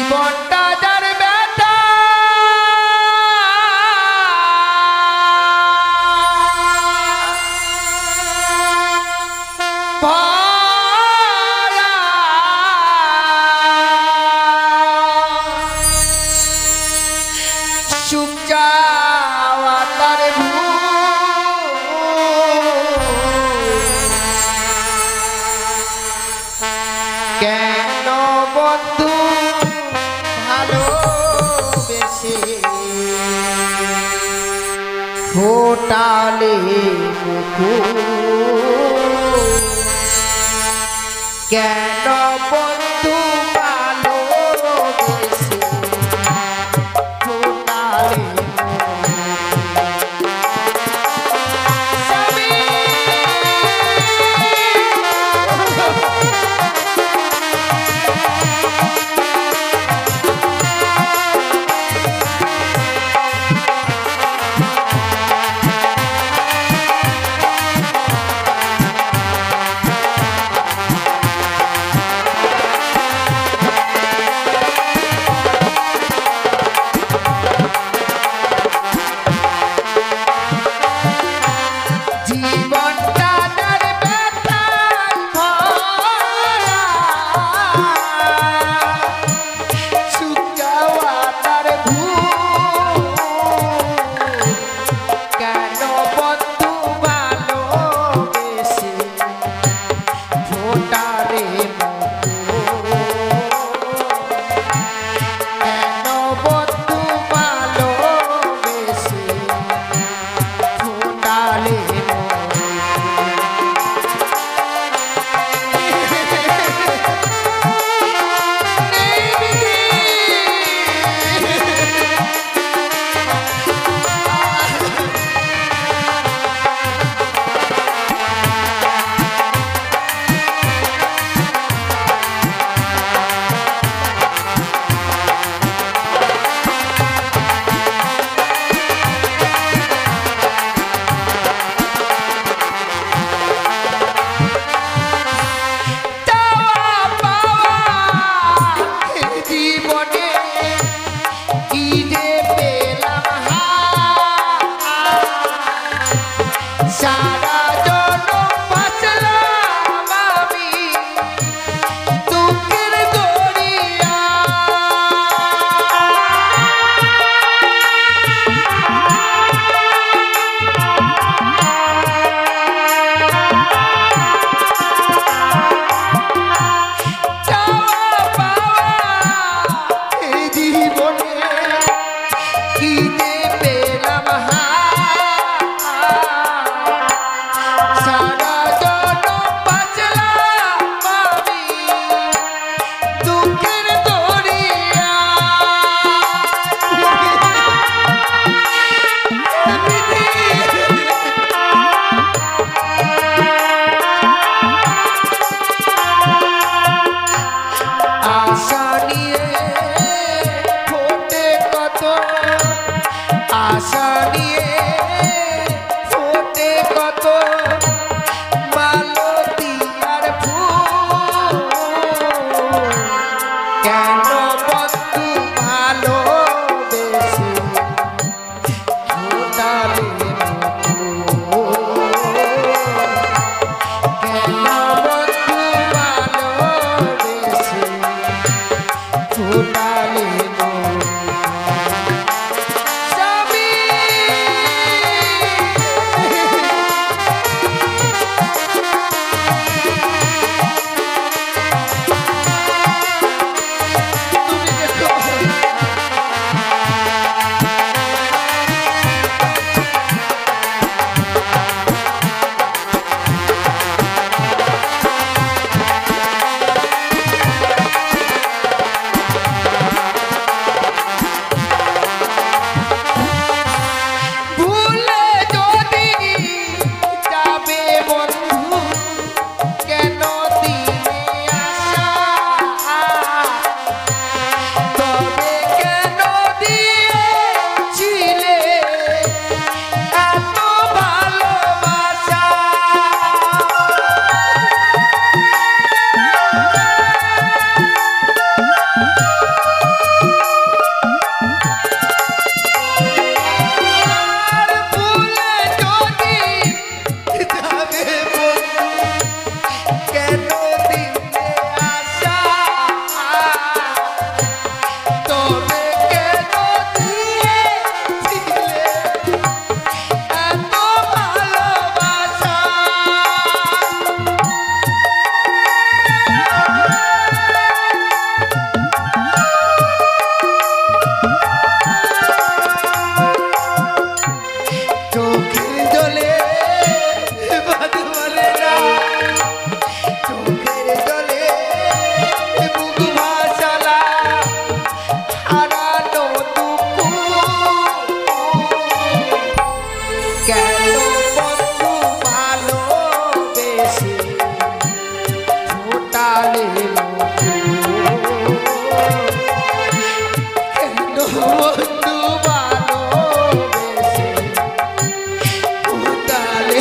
জীবনটা যার ব্যথা ভরা সুখ চাওয়া তার কেন বন্ধু ভালোবেসে ফোটালে মুকুল কেন বন্ধু ভালোবেসে ফোটালে হারানো দুঃখ কেন বন্ধু ভালোবেসে ছোটালে কেন বন্ধু ভালোবেসে ছোটালে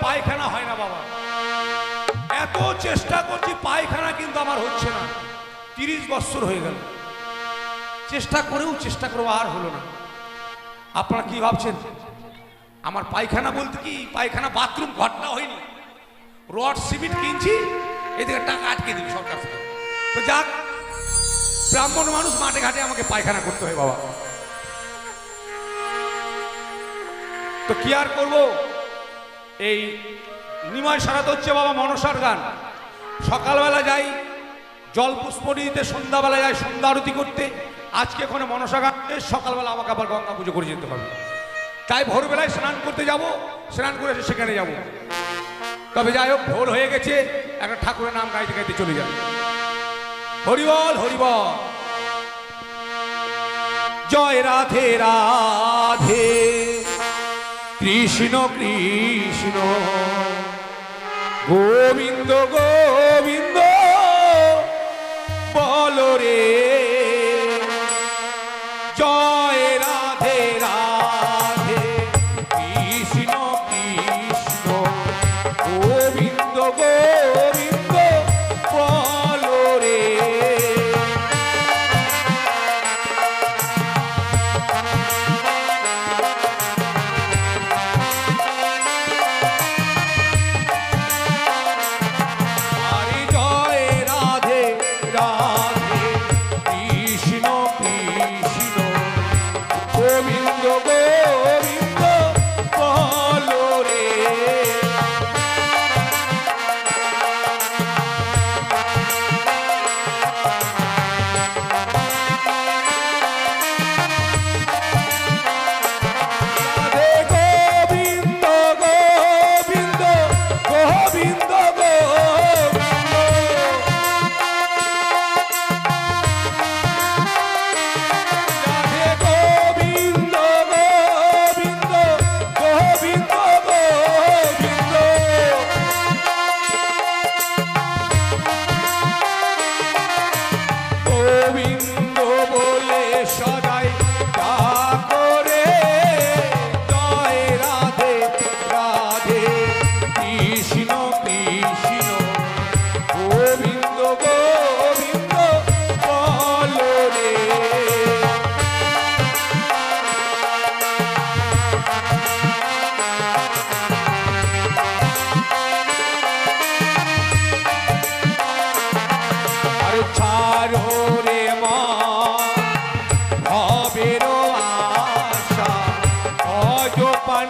পায়খানা হয় না বাবা, এত চেষ্টা করছি পায়খানা কিন্তু আমার হচ্ছে না। 30 বছর হয়ে গেল, চেষ্টা করেও আর হলো না। আপনারা কি ভাবছেন আমার পায়খানা বলতে কি পায়খানা বাথরুম ঘরটা হয়নি? রড সিমেন্ট কিনছি, এদিকে টাকা আটকে দিবি সরকার থেকে। তো যাক, ব্রাহ্মণ মানুষ, মাঠে ঘাটে আমাকে পায়খানা করতে হয় বাবা। তো কি আর করবো, এই নিমাই সারাতে হচ্ছে বাবা মনসার গান। সকালবেলা যাই জল পুষ্প দিতে, সন্ধ্যাবেলা যাই সন্ধ্যা আরতি করতে। আজকে ওখানে মনসা গান, সকালবেলা আমাকে আবার গঙ্গা পুজো করে যেতে হবে। তাই ভোরবেলায় স্নান করতে যাব, স্নান করে সেখানে যাব। তবে যাই হোক, ভোর হয়ে গেছে, একটা ঠাকুরের নাম গাইতে গাইতে চলে যাবে। হরিবল হরিবল, জয় রাধে রাধে, কৃষ্ণ কৃষ্ণ গোবিন্দ গোবিন্দ বলো রে, জয় রাধে রাধে, কৃষ্ণ কৃষ্ণ গোবিন্দ গোবিন্দ বলো রে। জয়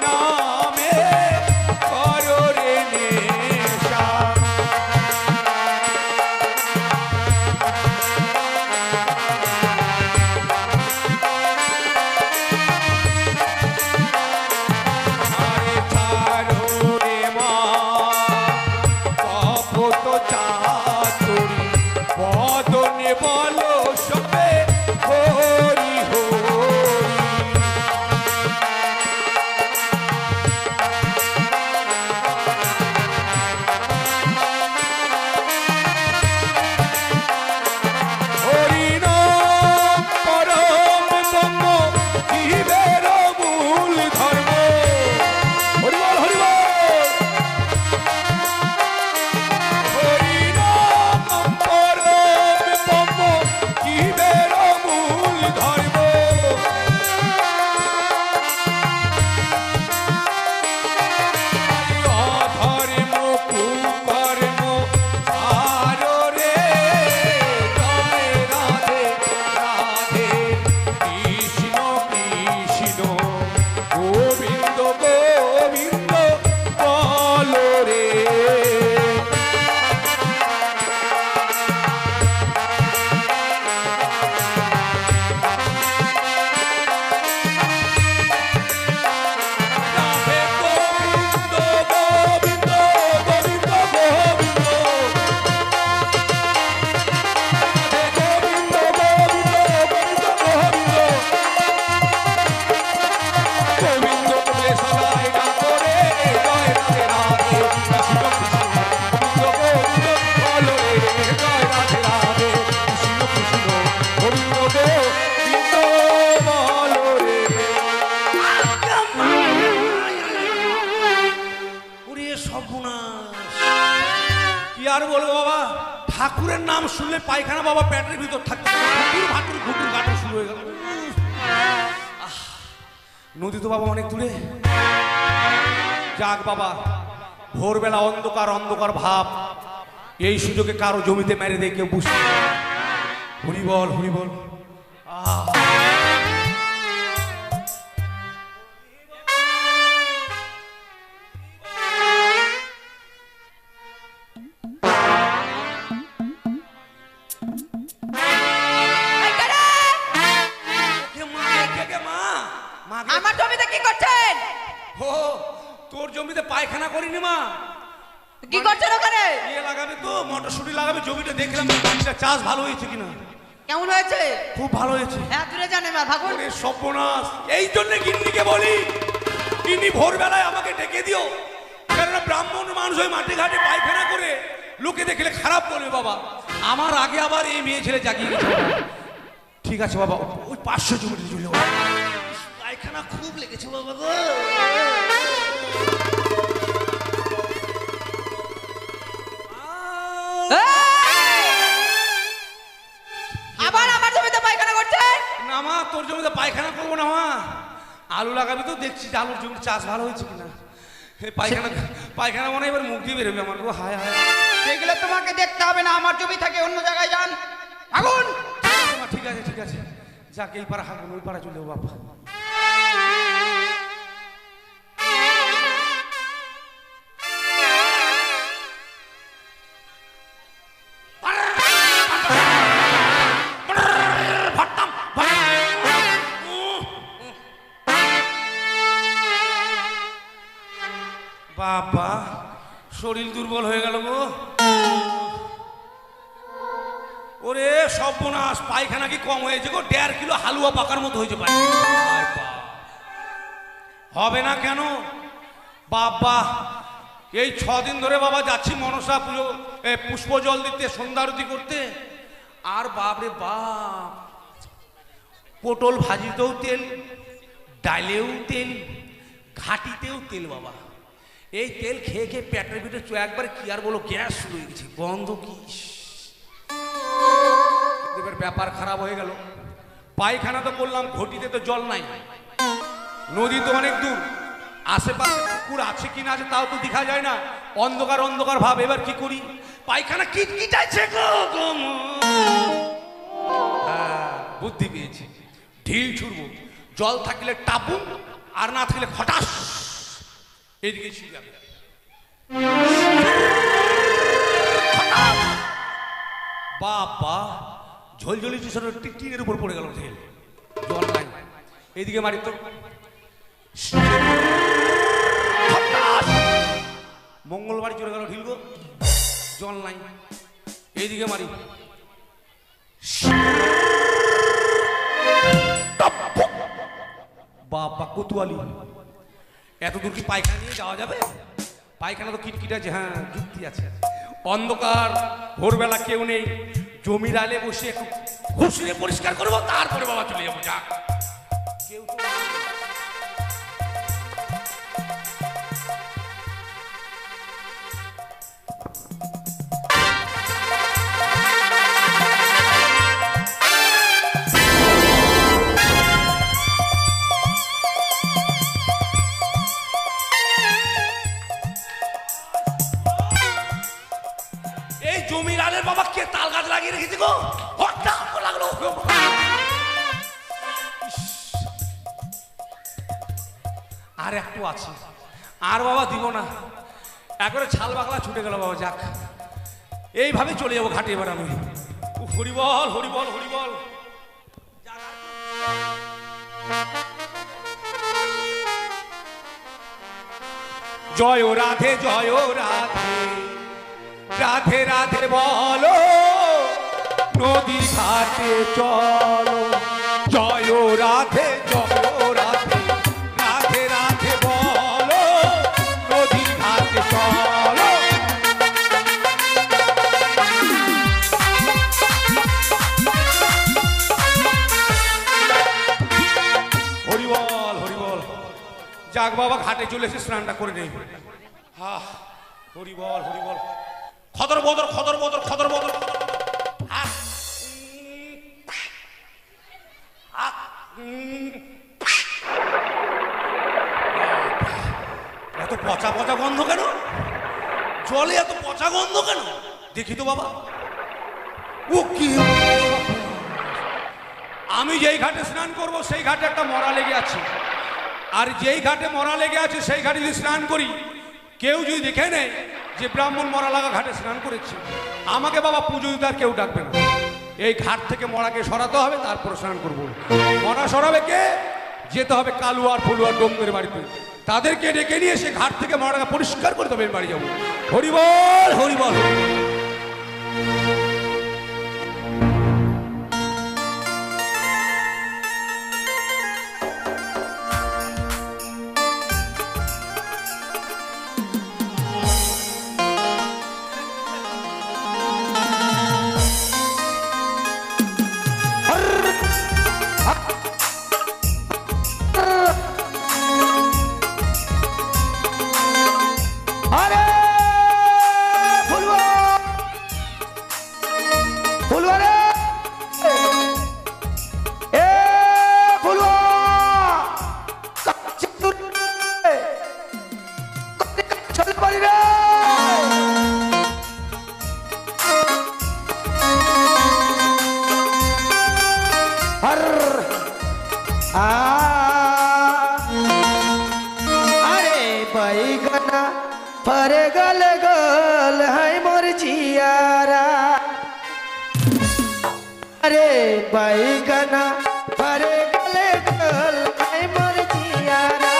নামে করো রে নেশা। আরে ছাড়ো রে মা কপট চাতুরী, বদনে বলো সবে হরি হরি। হরি নাম পরম ব্রহ্ম, জীবের মূল ধর্ম। হরি বল হরি বল। হরি নাম পরম ব্রহ্ম, জীবের মূল ধর্ম। অধর্ম কুকর্ম ছাড়ো রে, জয় রাধে রাধে কৃষ্ণ কৃষ্ণ গোবিন্দ গোবিন্দ বলো রে। রাধে গোবিন্দ গোবিন্দ গোবিন্দ গোবিন্দ। রাধে গোবিন্দ গোবিন্দ গোবিন্দ গোবিন্দ। গোবিন্দ বলে সদাই ডাকো রে, জয় রাধে রাধে কৃষ্ণ কৃষ্ণ গোবিন্দ গোবিন্দ বলো রে। জয় রাধে রাধে কৃষ্ণ কৃষ্ণ গোবিন্দ গোবিন্দ বলো রে। ওরে সর্বনাশ! কি আর বলবো বাবা, ঠাকুরের নাম শুনলে পায়খানা বাবা পেটের ভিতর থাকতে ঘুটুর ভাটুর ঘুটুর ঘাটুর শুরু হয়ে গেল। আহ, নদী তো বাবা অনেক দূরে। যাক বাবা, ভোরবেলা অন্ধকার অন্ধকার ভাব, এই সুযোগে কারো জমিতে মেরে দিয়ে কেউ বুঝতে পারে না। হরি বল হরি বল। আহ আমার জমিতে কি করছেন? ও তোর জমিতে পায়খানা করিনি মা। কি করছেন ওখানে? ইয়ে লাগাবে তো, মটরশুঁটি লাগাবে। জমিটা দেখলাম জমিটা চাষ ভালো হয়েছে কিনা। কেমন হয়েছে? খুব ভালো হয়েছে। হ্যাঁ দূরে জানে মা ভাগুন। ওরে সর্বনাশ! এই জন্য গিন্নিকে বলি, গিন্নি ভোরবেলায় আমাকে ডেকে দিও, কেননা ব্রাহ্মণ মানুষ ওই মাঠে ঘাটে পায়খানা করে লোকে দেখলে খারাপ বলবে বাবা। আমার আগে আবার এই মেয়ে ছেলে জাগিয়ে গেছে। ঠিক আছে বাবা, ওই 500 জমিতে চলে যাবো। পায়খানা খুব লেগেছে বাবা গো। আবার আমার জমিতে পায়খানা করছে? না মা, তোর জমিতে পায়খানা করবো না মা। আলু লাগাবি তো, দেখছি যে আলুর জমির চাষ ভালো হয়েছে কিনা। পায়খানা পায়খানা মনে হয় এবার মুখ দিয়ে বেরোবে আমার গো। হায় হায়! সেগুলো তোমাকে দেখতে হবে না, আমার জমি থেকে অন্য জায়গায় যান। ভাগুন। ঠিক আছে ঠিক আছে, যাক এই পাড়া হাগুন, ওই পাড়া চলে যাবো বাবা। বাবা শরীর দুর্বল হয়ে গেল গো। ওরে সর্বনাশ! পায়খানা কি কম হয়েছে গো? 1.5 কিলো হালুয়া পাকার মতো হয়েছে পায়খানা। হবে না কেন বাবা? এই 6 দিন ধরে বাবা যাচ্ছি মনসা পুজো পুষ্প জল দিতে, সন্ধ্যা আরতি করতে। আর বাপরে বাপ, পটল ভাজিতেও তেল, ডালেও তেল, ঘাটিতেও তেল বাবা। এই তেল খেয়ে খেয়ে পেটের ভিতরে একবার কি আর বলো, গ্যাস শুরু হয়ে গেছে, গন্ধ কি! এবার ব্যাপার খারাপ হয়ে গেল। পায়খানা তো করলাম, ঘটিতে তো জল নাই, নদী তো অনেক দূর, আশেপাশে পুকুর আছে কিনা আছে তাও তো দেখা যায় না, অন্ধকার অন্ধকার ভাব। এবার কি করি? পায়খানা কিটকিটাইছে গো। হ্যাঁ, বুদ্ধি পেয়েছি, ঢিল ছুড়বো। জল থাকলে টাপুন, আর না থাকলে খটাস। এদিকে ছিড়ে যাবে। বাবা ঝলঝলি টিনের উপর পড়ে গেল ঢেল, জল নাই। এইদিকে মারি তো মঙ্গলবাড়ি চলে গেল ঢিলগো, জল নাই। এইদিকে মারি বাবা কোতুয়ালি, এত দূর কি পায়খানা নিয়ে যাওয়া যাবে? পায়খানা তো কিটকিট আছে, হ্যাঁ যুক্তি আছে। অন্ধকার, ভোরবেলা কেউ নেই, জমির আলে বসে একটু ঘুষিয়ে পরিষ্কার করবো, তারপরে বাবা চলে যাবো। যাক কেউ তো জমির আলের বাবা কে তাল গাছ লাগিয়ে রেখেছে গো, হঠাৎ করে লাগলো। আর একটু আছে, আর বাবা দিব না, একবারে ছাল বাগলা ছুটে গেল বাবা। যাক এইভাবে চলে যাবো ঘাটে এবার আমি। হরিবল হরিবল হরিবল। জয় রাধে জয় রাধে, রাধে রাধে বলো, নদী ঘাটে চলো। জয় রাধে জয় রাধে, রাধে রাধে বলো, নদী ঘাটে চলো। হরিবল হরিবল। যাক বাবা ঘাটে চলে এসে স্নানটা করে নেই। হা হরিবল হরিবল। খদর বদর খদর বদর খদর বদর। এত পচা পচা গন্ধ কেন? জলে এত পচা গন্ধ কেন? দেখি তো বাবা। ও কি, আমি যেই ঘাটে স্নান করব সেই ঘাটে একটা মরা লেগে আছে, আর যেই ঘাটে মরা লেগে আছে সেই ঘাটে যদি স্নান করি, কেউ যদি দেখে নেয় যে ব্রাহ্মণ মরা লাগা ঘাটে স্নান করেছে, আমাকে বাবা পুজো দিতে আর কেউ ডাকবে না। এই ঘাট থেকে মরাকে সরাতে হবে, তারপর স্নান করবো। মরা সরাবে কে? যেতে হবে কালুয়ার ফুলুয়ার ডোমদের বাড়িতে, তাদেরকে ডেকে নিয়ে সে ঘাট থেকে মরাকে পরিষ্কার করে তবে বাড়ি যাবো। হরিবল হরিবল। बैगना भरे गले गल है मोर जियारा। बैगना भरे गले गल है मोर जियारा।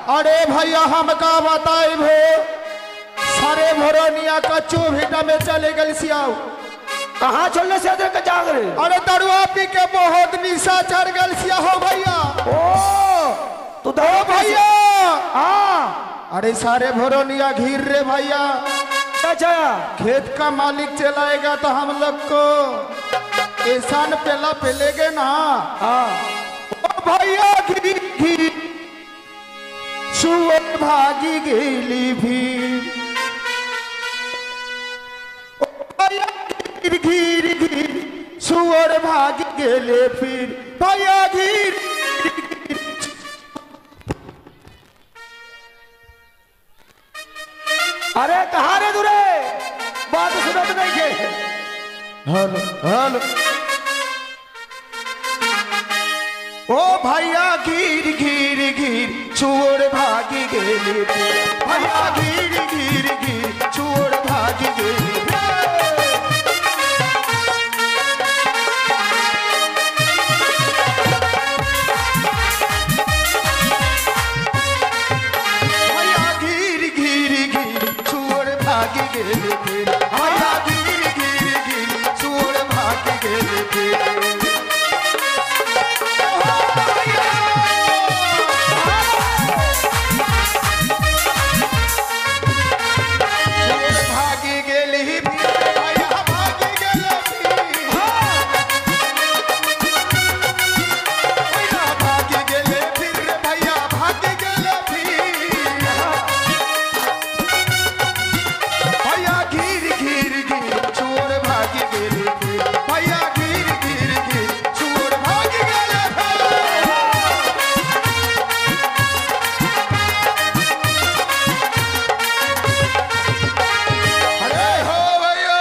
अरे भैया हम का बताए भो सारे भरोनिया कच्चू भीटा में चले गए सियाओ। कहाँ छोड़ने से अदरक जाग रहे? अरे दरुआ पी के बहुत निशा चढ़ गल सिया हो भैया। ओ तू ओ भैया हाँ अरे सारे भरोनिया घिर रे भैया। अच्छा खेत का मालिक चलाएगा तो हम लोग को एहसान पेला पेलेगे ना। हाँ ओ भैया घिर घिर सुअर भागी गेली भी। ओ भैया घिर घिर घिर सुअर भागी गेले फिर। भैया घिर अरे कहाँ रे दूरे बात सुनत नहीं के? हेलो हेलो ओ भैया घिर घिर घिर चोर भागी गेली भैया घिर घिर घिर चोर भागी गेली। भैया घिर घिर घिर चोर भागी गेली भैया घिर घिर घिर चोर भागी गेली। भागी गेली भैया भागी गेली भैया भागी गेले फिर भैया भागी गेले भैया घिर घिर घिर चोर भागी गेले भैया घिर घिर घिर चोर भागी गेले। अरे हो भैया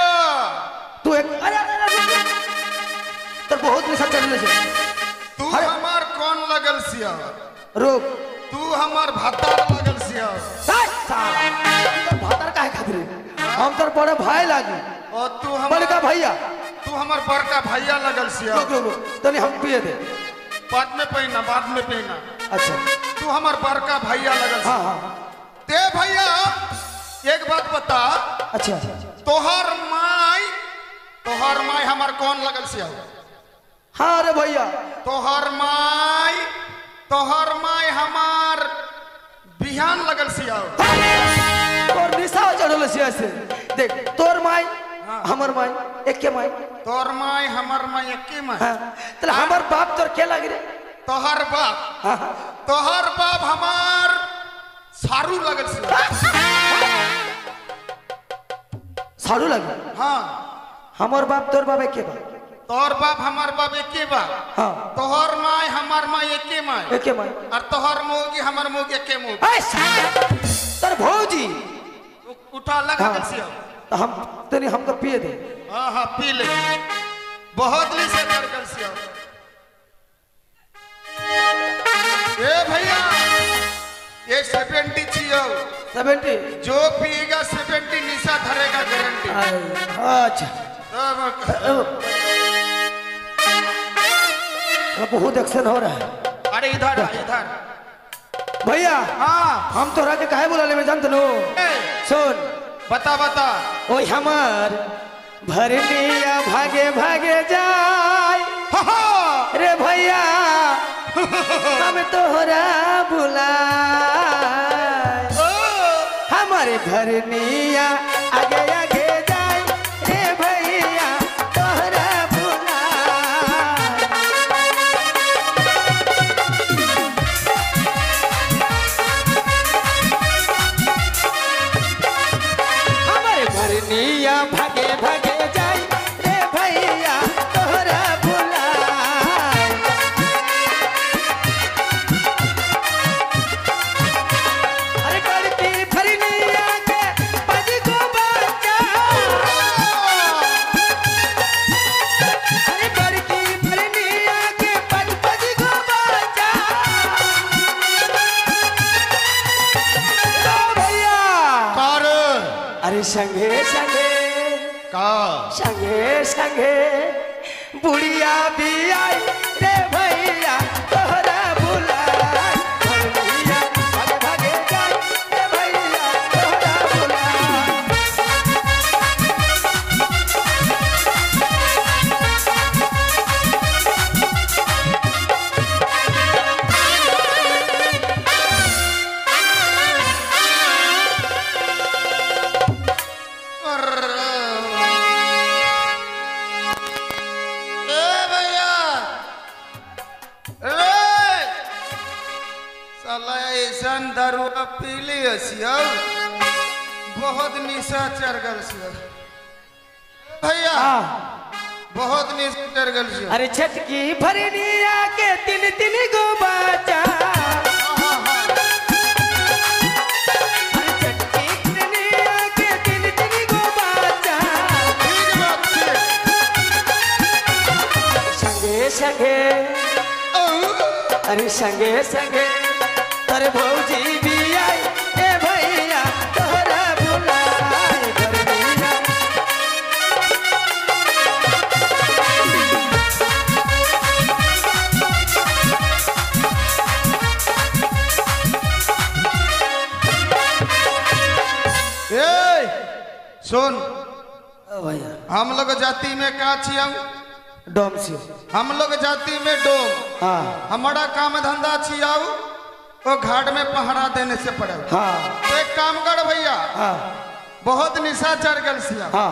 तू एक अरे तो बहुत निशा चढ़ने से तू हमार कौन लगल सिया? रुक तू हमार भतार लगल सिया। भातर काहे खातिर? हम तर बड़े भाई लागी और तू बड़का भैया। तू हमार बड़का भैया लगल सिया। रुक रुक रुक तनी हम पिए दे। बाद में पहना बाद में पहना। अच्छा तू हमार बड़का भैया लगल हाँ सिया। हाँ ते भैया एक बात बता अच्छा तोहर माई हमार कौन लगल सिया? हाँ रे भैया तोहर माई हमार बिहान लगल सिया। तोर निशा चढ़ल से ऐसे देख तोर माई हमर माई एक के माई। तोर माई हमार माई एके माई। हाँ तले हमर बाप तोर के लागी रे? तोहर बाप हाँ तोहर बाप हमार सारू लगल सिया। सारू लगी। हाँ हमर बाप तोर बाप एक के बा। तोहर बाप हमार बाप एके बा। हाँ तोहर माई हमार माई एके माई एक के माई। और तोहर मौगी हमार मौगी एके मौगी। तर भौजी उठा लगा हाँ। सिया। तो हम तनी हमको पिए दे। हाँ हाँ पी ले बहुत ली से कर कर सिया। ए भैया ये 70 छियो 70 जो पिएगा 70 निशा धरेगा गारंटी। अच्छा बहुत एक्शन हो रहा है। अरे इधर इधर भैया हाँ हम तोरा के काहे बुला ले में जानत नो? सुन बता बता। ओए हमार भरनिया भागे भागे जाए रे भैया हम तोहरा बुलाए। हमारे भरनिया आगे आगे जाए रे भैया तोहरा बुलाए। हमारे भरनिया भागे भागे जाए रे भैया तोहरा बुलाए। अरे करती भरनिया के पज को बचा। अरे करती भरनिया के पज को बचा। तो भैया कार अरे संगे संगे का संगे संगे बुढ़िया भी आई रे भैया तोहरा बुलाए। भरनिया भागे भागे पीली हसिया बहुत निशा चढ़ गल छिया भैया बहुत निशा चढ़ गल छिया अरे छटकी भरनिया के तीन तीन गो बच्चा अरे छटकी भरनिया के तीन तीन गो बच्चा ठीक बात छे संगे संगे अरे संगे संगे अरे भौजी भी आई ए भैया तोहरा बुलाए भरनिया ए सुन भैया हम लोग जाति में का छिया डोम से हम लोग जाति में डोम हाँ हमारा काम धंधा छियाऊ वो घाट में पहरा देने से पड़े हाँ तो एक काम कर भैया हाँ बहुत निशा चढ़ गल छिया हाँ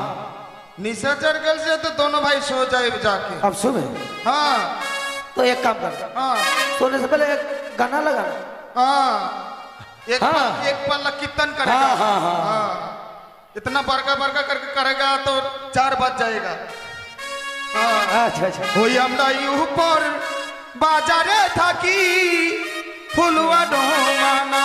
निशा चढ़ गल से तो दोनों भाई सो जाए जाके अब सुबह हाँ तो एक काम कर हाँ सोने से पहले एक गाना लगाना हाँ एक हाँ। एक पल्ला कीर्तन करेगा हाँ, हाँ, हाँ। हाँ। इतना बड़का बड़का करके करेगा तो 4 बज जाएगा हाँ अच्छा अच्छा होई हमरा ऊपर बाजारे थाकी फुलवा डोमाना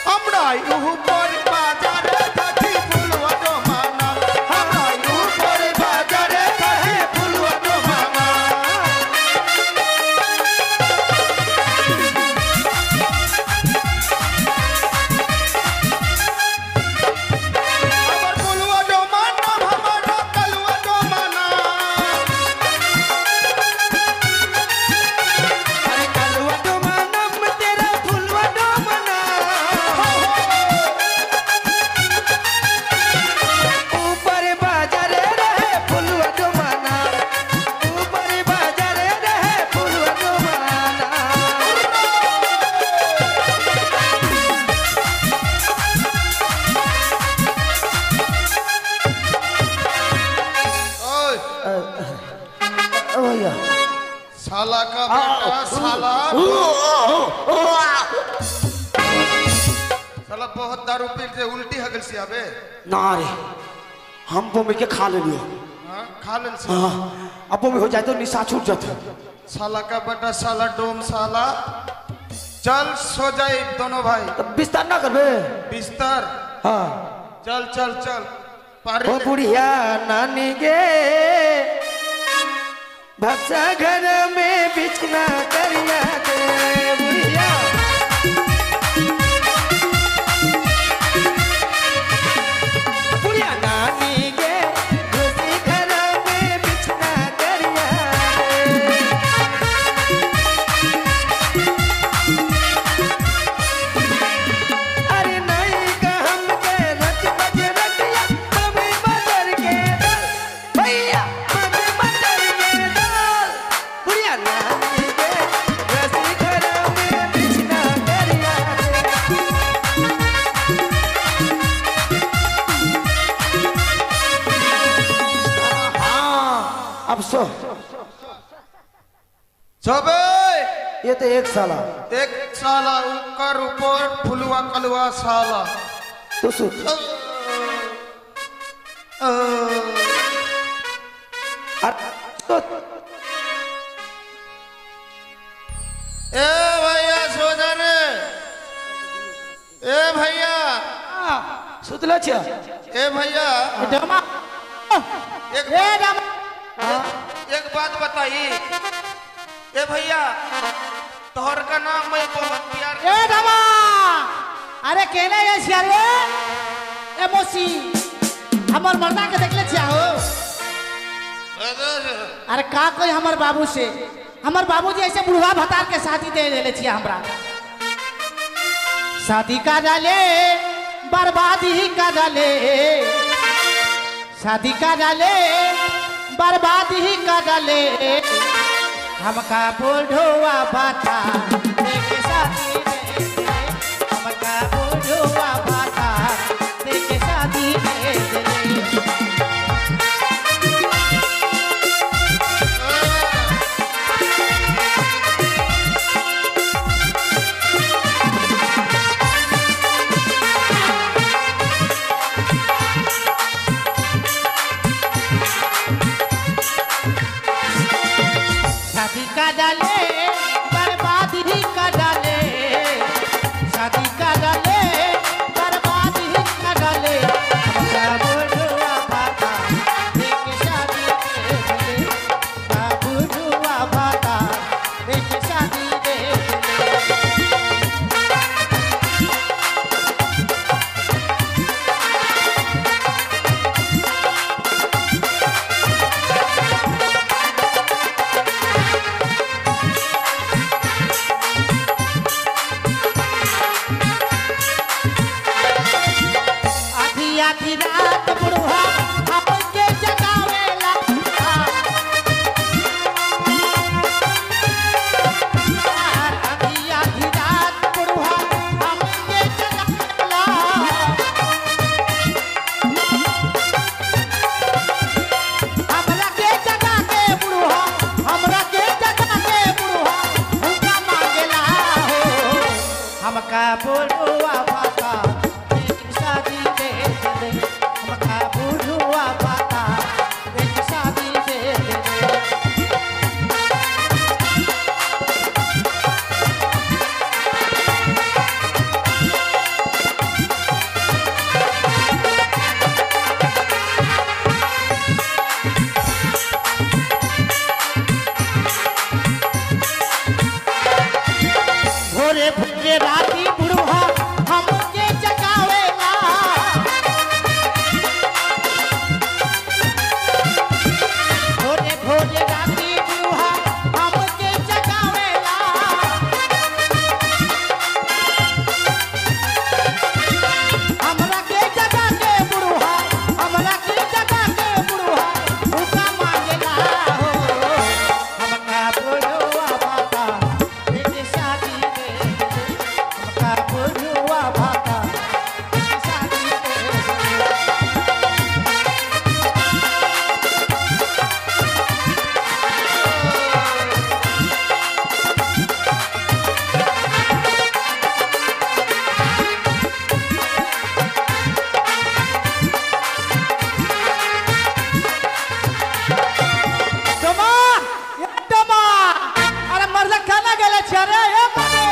हमरा ऊपर बाजारे थाकी फुलवा डोमाना हमरा ऊपर बाजारे थाकी फुलवा डोमाना हमर फुलवा डोमाना हमरा कलवा डोमाना अरे कलवा डोमाना में तेरा फुलवा डोमाना ऊपर बाजार रहे फुलवा डोमाना ऊपर बाजार रहे फुलवा डोमाना ओए भैया साला का बेटा साला साला बहुत दारू पी के उल्टी हगल से आबे ना रे हम वो मिलके खा ले लियो हाँ खा ले से हाँ अब वो में हो जाए तो निशा छूट जाते साला का बेटा साला डोम साला चल सो जाए दोनों भाई तो बिस्तर ना करबे बिस्तर हाँ चल चल चल पारी ओ ले। बुढ़िया नानी गे भक्सा घर में बिछना करिया दे बुढ़िया बुढ़िया नानी गे भक्सी घर में बिछना करिया दे अरे नहीं का हम के रच बज रटिया हमें बदर के दल भैया हमें बदर के दल बुढ़िया नानी के रसी घर में बिछना करिया हाँ अब सो सबे ये तो एक साला एक साला ऊपर ऊपर फुलवा कलवा साला तू सुन ए भैया सो जा रे ए भैया सुतला छिया ए भैया एक एक बात बताई ए भैया तोहर का नाम मैं बहुत प्यार ए धमा अरे केने ये सियारे ए मोसी हमर मर्दा के देखले छिया हो अरे का कोई हमर बाबू से हमर बाबूजी ऐसे बुढ़वा भतार के शादी दे देले छिया हमरा शादी का डाले बर्बादी का डाले शादी का डाले बर्बादी का डाले हमका बुढ़वा भाता देखे शादी दे दे हमका बुढ़वा भाता देखे शादी दे दे आधी आधी रात बुढ़वा हमके जगावेला आधी आधी रात बुढ़वा हमके जगावेला हमरा के जगा के बुढ़वा हमरा के जगा के बुढ़वा भूखा मांगेला हो हमका बुढ़वा भाता एक शादी दे दे हमका बुढ़वा भाता एक शादी दे दे भोरे भोरे राती बुढ़वा हमके जगावेला भोरे भोरे राती बुढ़वा हमके जगावेला हमरा के जगा के बुढ़वा हमरा के जगा के बुढ़वा भूखा मांगेला हो हमका बुढ़वा भाता एक शादी दे दे हमका बुढ़वा भाता एक शादी दे दे डोमा ये डोमा अरे मर्दा खाना गेले छ रे ए मने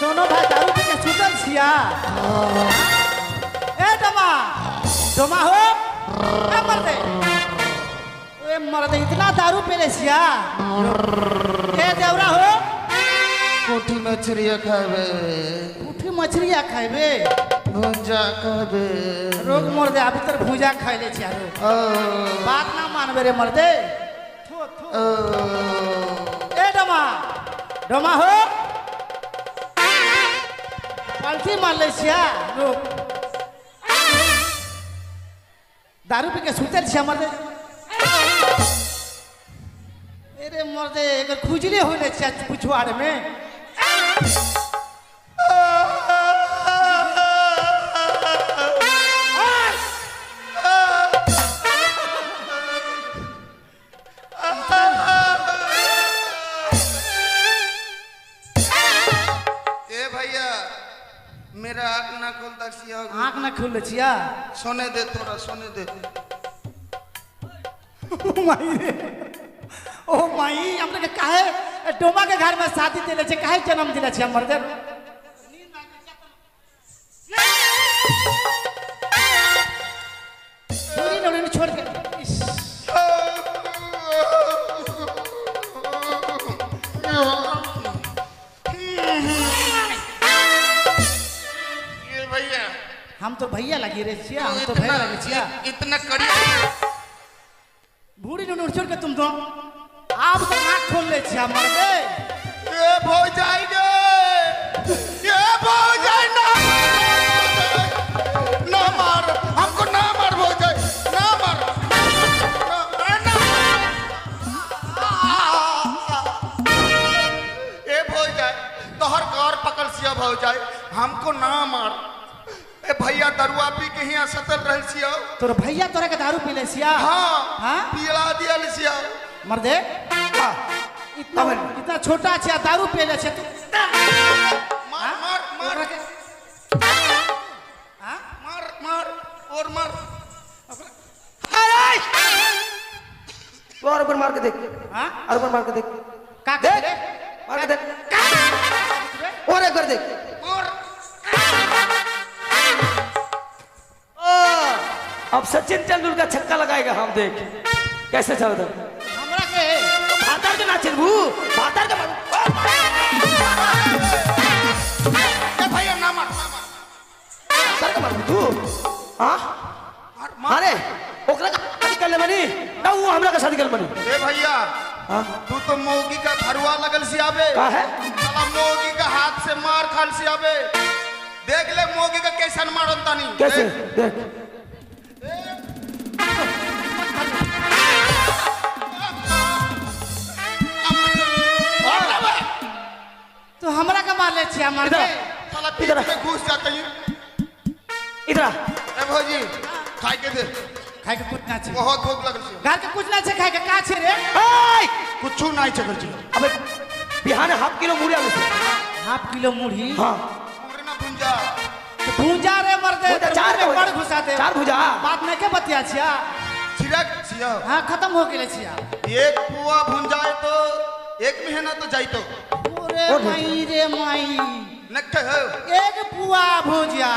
दोनों भाई दारू पी के सुतल छिया ए डोमा डोमा हो ए मर्दे इतना दारू पीले छिया ए देवरा हो कोठी मछरिया खावे उठी मछलिया खाइबे भुंजा खावे रोग मर्दे अभी तक भूजा खाइले छिया रो ओ बात ना मानबे रे मर्दे थो थो ओ ए डोमा डोमा हो पलटी मार ले छिया रुक दारू पी के सुतल छिया मर्दे अरे मर्दे एकर खुजली होले छिया पुछवाड़ में ए भैया मेरा आँख ना खुलता सिया आँख ना खुल छिया सोने दे थोड़ा सोने दे माई रे ओ माई हमरे के काहे डोमा के घर में शादी देले छे काहे जन्म दिले छे मर्दे पूरी नौनी छोड़ के इस, ये भैया हम तो भैया लगी रे छिया हम तो भैया लगी छिया इतना कड़ी बूढ़ी नौनी छोड़ के तुम तो आप तो आँख खोल ले छिया मर्दे ये भौजाई गे ये भौजाई ना मार हमको ना मार भौजाई ना मार ए भौजाई तोहर घर पकड़ सिया भौजाई हमको ना मार ए भैया दरुआ पी के हिया सतल रहल सिया तोर भैया तोरा के दारू पी ले छिया हाँ हाँ पिला दिया सिया मर्दे इतना इतना छोटा छिया दारू पी ले छे तू मार मार मार ओकरा के हाँ मार मार और मार और ऊपर मार के देख हाँ और ऊपर मार के देख का देख करे मार के देख और एक बार देख और अब सचिन तेंदुलकर छक्का लगाएगा हम देख कैसे चल रहा हमरा के भातर के ना चिरबू भातर के ए भैया ना मार भातर के मार तू हां मारे ओकरा का शादी कर ले बनी ना वो हमरा का शादी कर बनी ए भैया हां तू तो मौगी का फरुआ लगल सियाबे का है साला मौगी का हाथ से खाल से आवे देख ले मोगी का कैसन मारन तानी कैसे देख तो हमरा का मार ले छिया मार दे साला पीठ में घुस जाते हैं इधर आ। ए भौजी खाई के दे खाए के कुछ ना छे बहुत भूख लगल छै घर के कुछ ना छे खाए के का छे रे हाय कुछू नहीं चकर छी अबे बिहान हाफ किलो मुड़ी आलू से हाफ किलो मुढ़ी हाँ मुंगरी ना भुंजा तो भूजा रे मर दे भूजा चार में भूजा। बड़ घुसा दे चार भूजा। बात नहीं के बतिया छिया छिरक छिया हां खत्म हो गेले छिया एक पुआ भुंजाए तो एक महीना तो जाई तो ओरे माई रे माई नखे हो एक पुआ भुजिया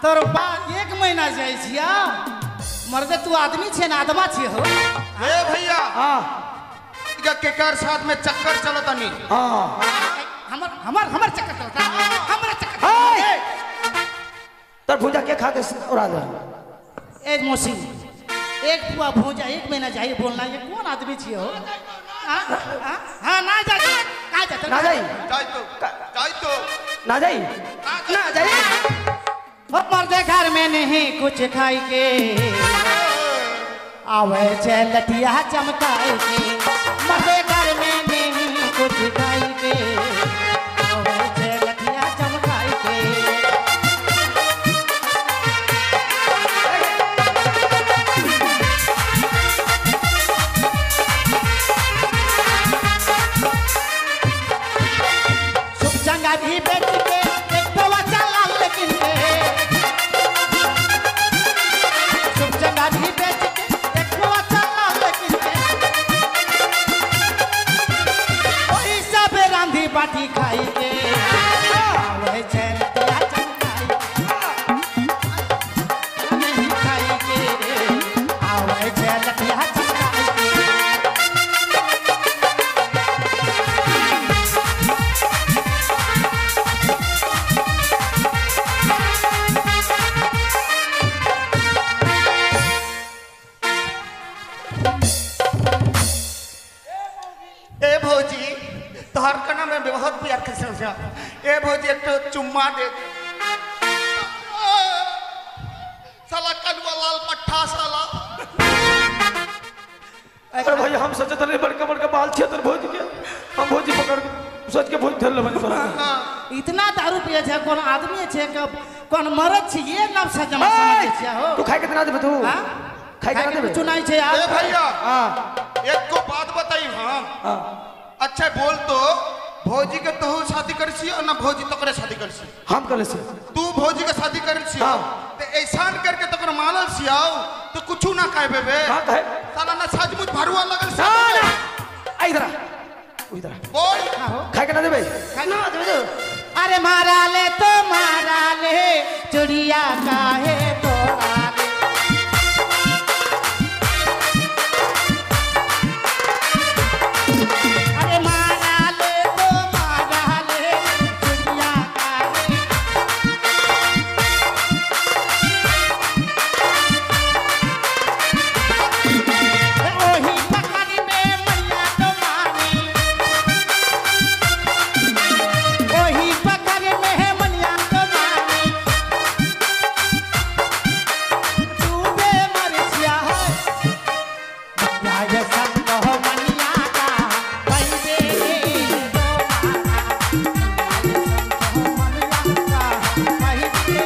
तोर बा एक महीना जाय छिया मर दे तू आदमी छे ना आदमा छे हो ए भैया हाँ इका केकर साथ में चक्कर चलता नहीं हाँ हमर चक्कर चलता हमरा चक्कर हाय चलता। तर भूजा के खा के उड़ा दे ए मौसी एक पुआ भूजा एक महीना जाइए बोलना ये कौन आदमी छिए हो हाँ ना जा का जाता ना जाई जाई तो ना जाई ना जाई हो मर्दे घर में नहीं कुछ खाई के आवे छे लठिया चमकाए के मर्दे घर में नहीं कुछ खाई के आवे छे लठिया चमकाए के शुभ चंगा भी बेच के एक पवा चला लेकिन के शुभ चंगा भी बेच के एक पवा चला लेकिन के ओही सब रांधी बाटी खाई के आवे छे लटिया चमकाई नहीं खाई के आवे छे लटिया चमकाई के ए भौजी तोहर कना में बहुत प्यार कर से ए भौजी एक तो चुम्मा दे साला कनवा लाल पट्ठा साला अरे भाई हम सोचे तो नहीं बड़का बड़का बाल छिए तर भोज के हम भोजी पकड़ के सोच के भोज धर लेबन तोरा इतना दारू पिए छे कौन आदमी छे कौन मरद छे ये नाम से जमा समझे छे हो तू खाए कितना देबे तू हां खाए कितना देबे कुछ नहीं छे ए यार भैया हां एक को बात बताई हम हां अच्छा बोल तो भौजी के तोहू शादी कर छी और ना भौजी तोकरे शादी कर छी हम कले से तू भौजी के शादी कर छी हाँ। ते ऐसान करके तोकर मानल छियाओ तो कुछू ना कहबे बे हां कहे साला ना सचमुच भरुआ लगल ना साला ना आ इधर आ इधर आ। बोल खाए कितना देबे ना देबे अरे मारा ले तो मारा ले चुड़िया काहे तोरा ले अरे मारा ले तो मारा ले चुड़िया काहे ओही पकड़ में मैया तो मानी ओही पकड़ में है मनिया तो मानी डूबे मरछिया है मनिया ये संग हो मनिया का बैठे तो माना मनिया ये संग हो मनिया का बैठे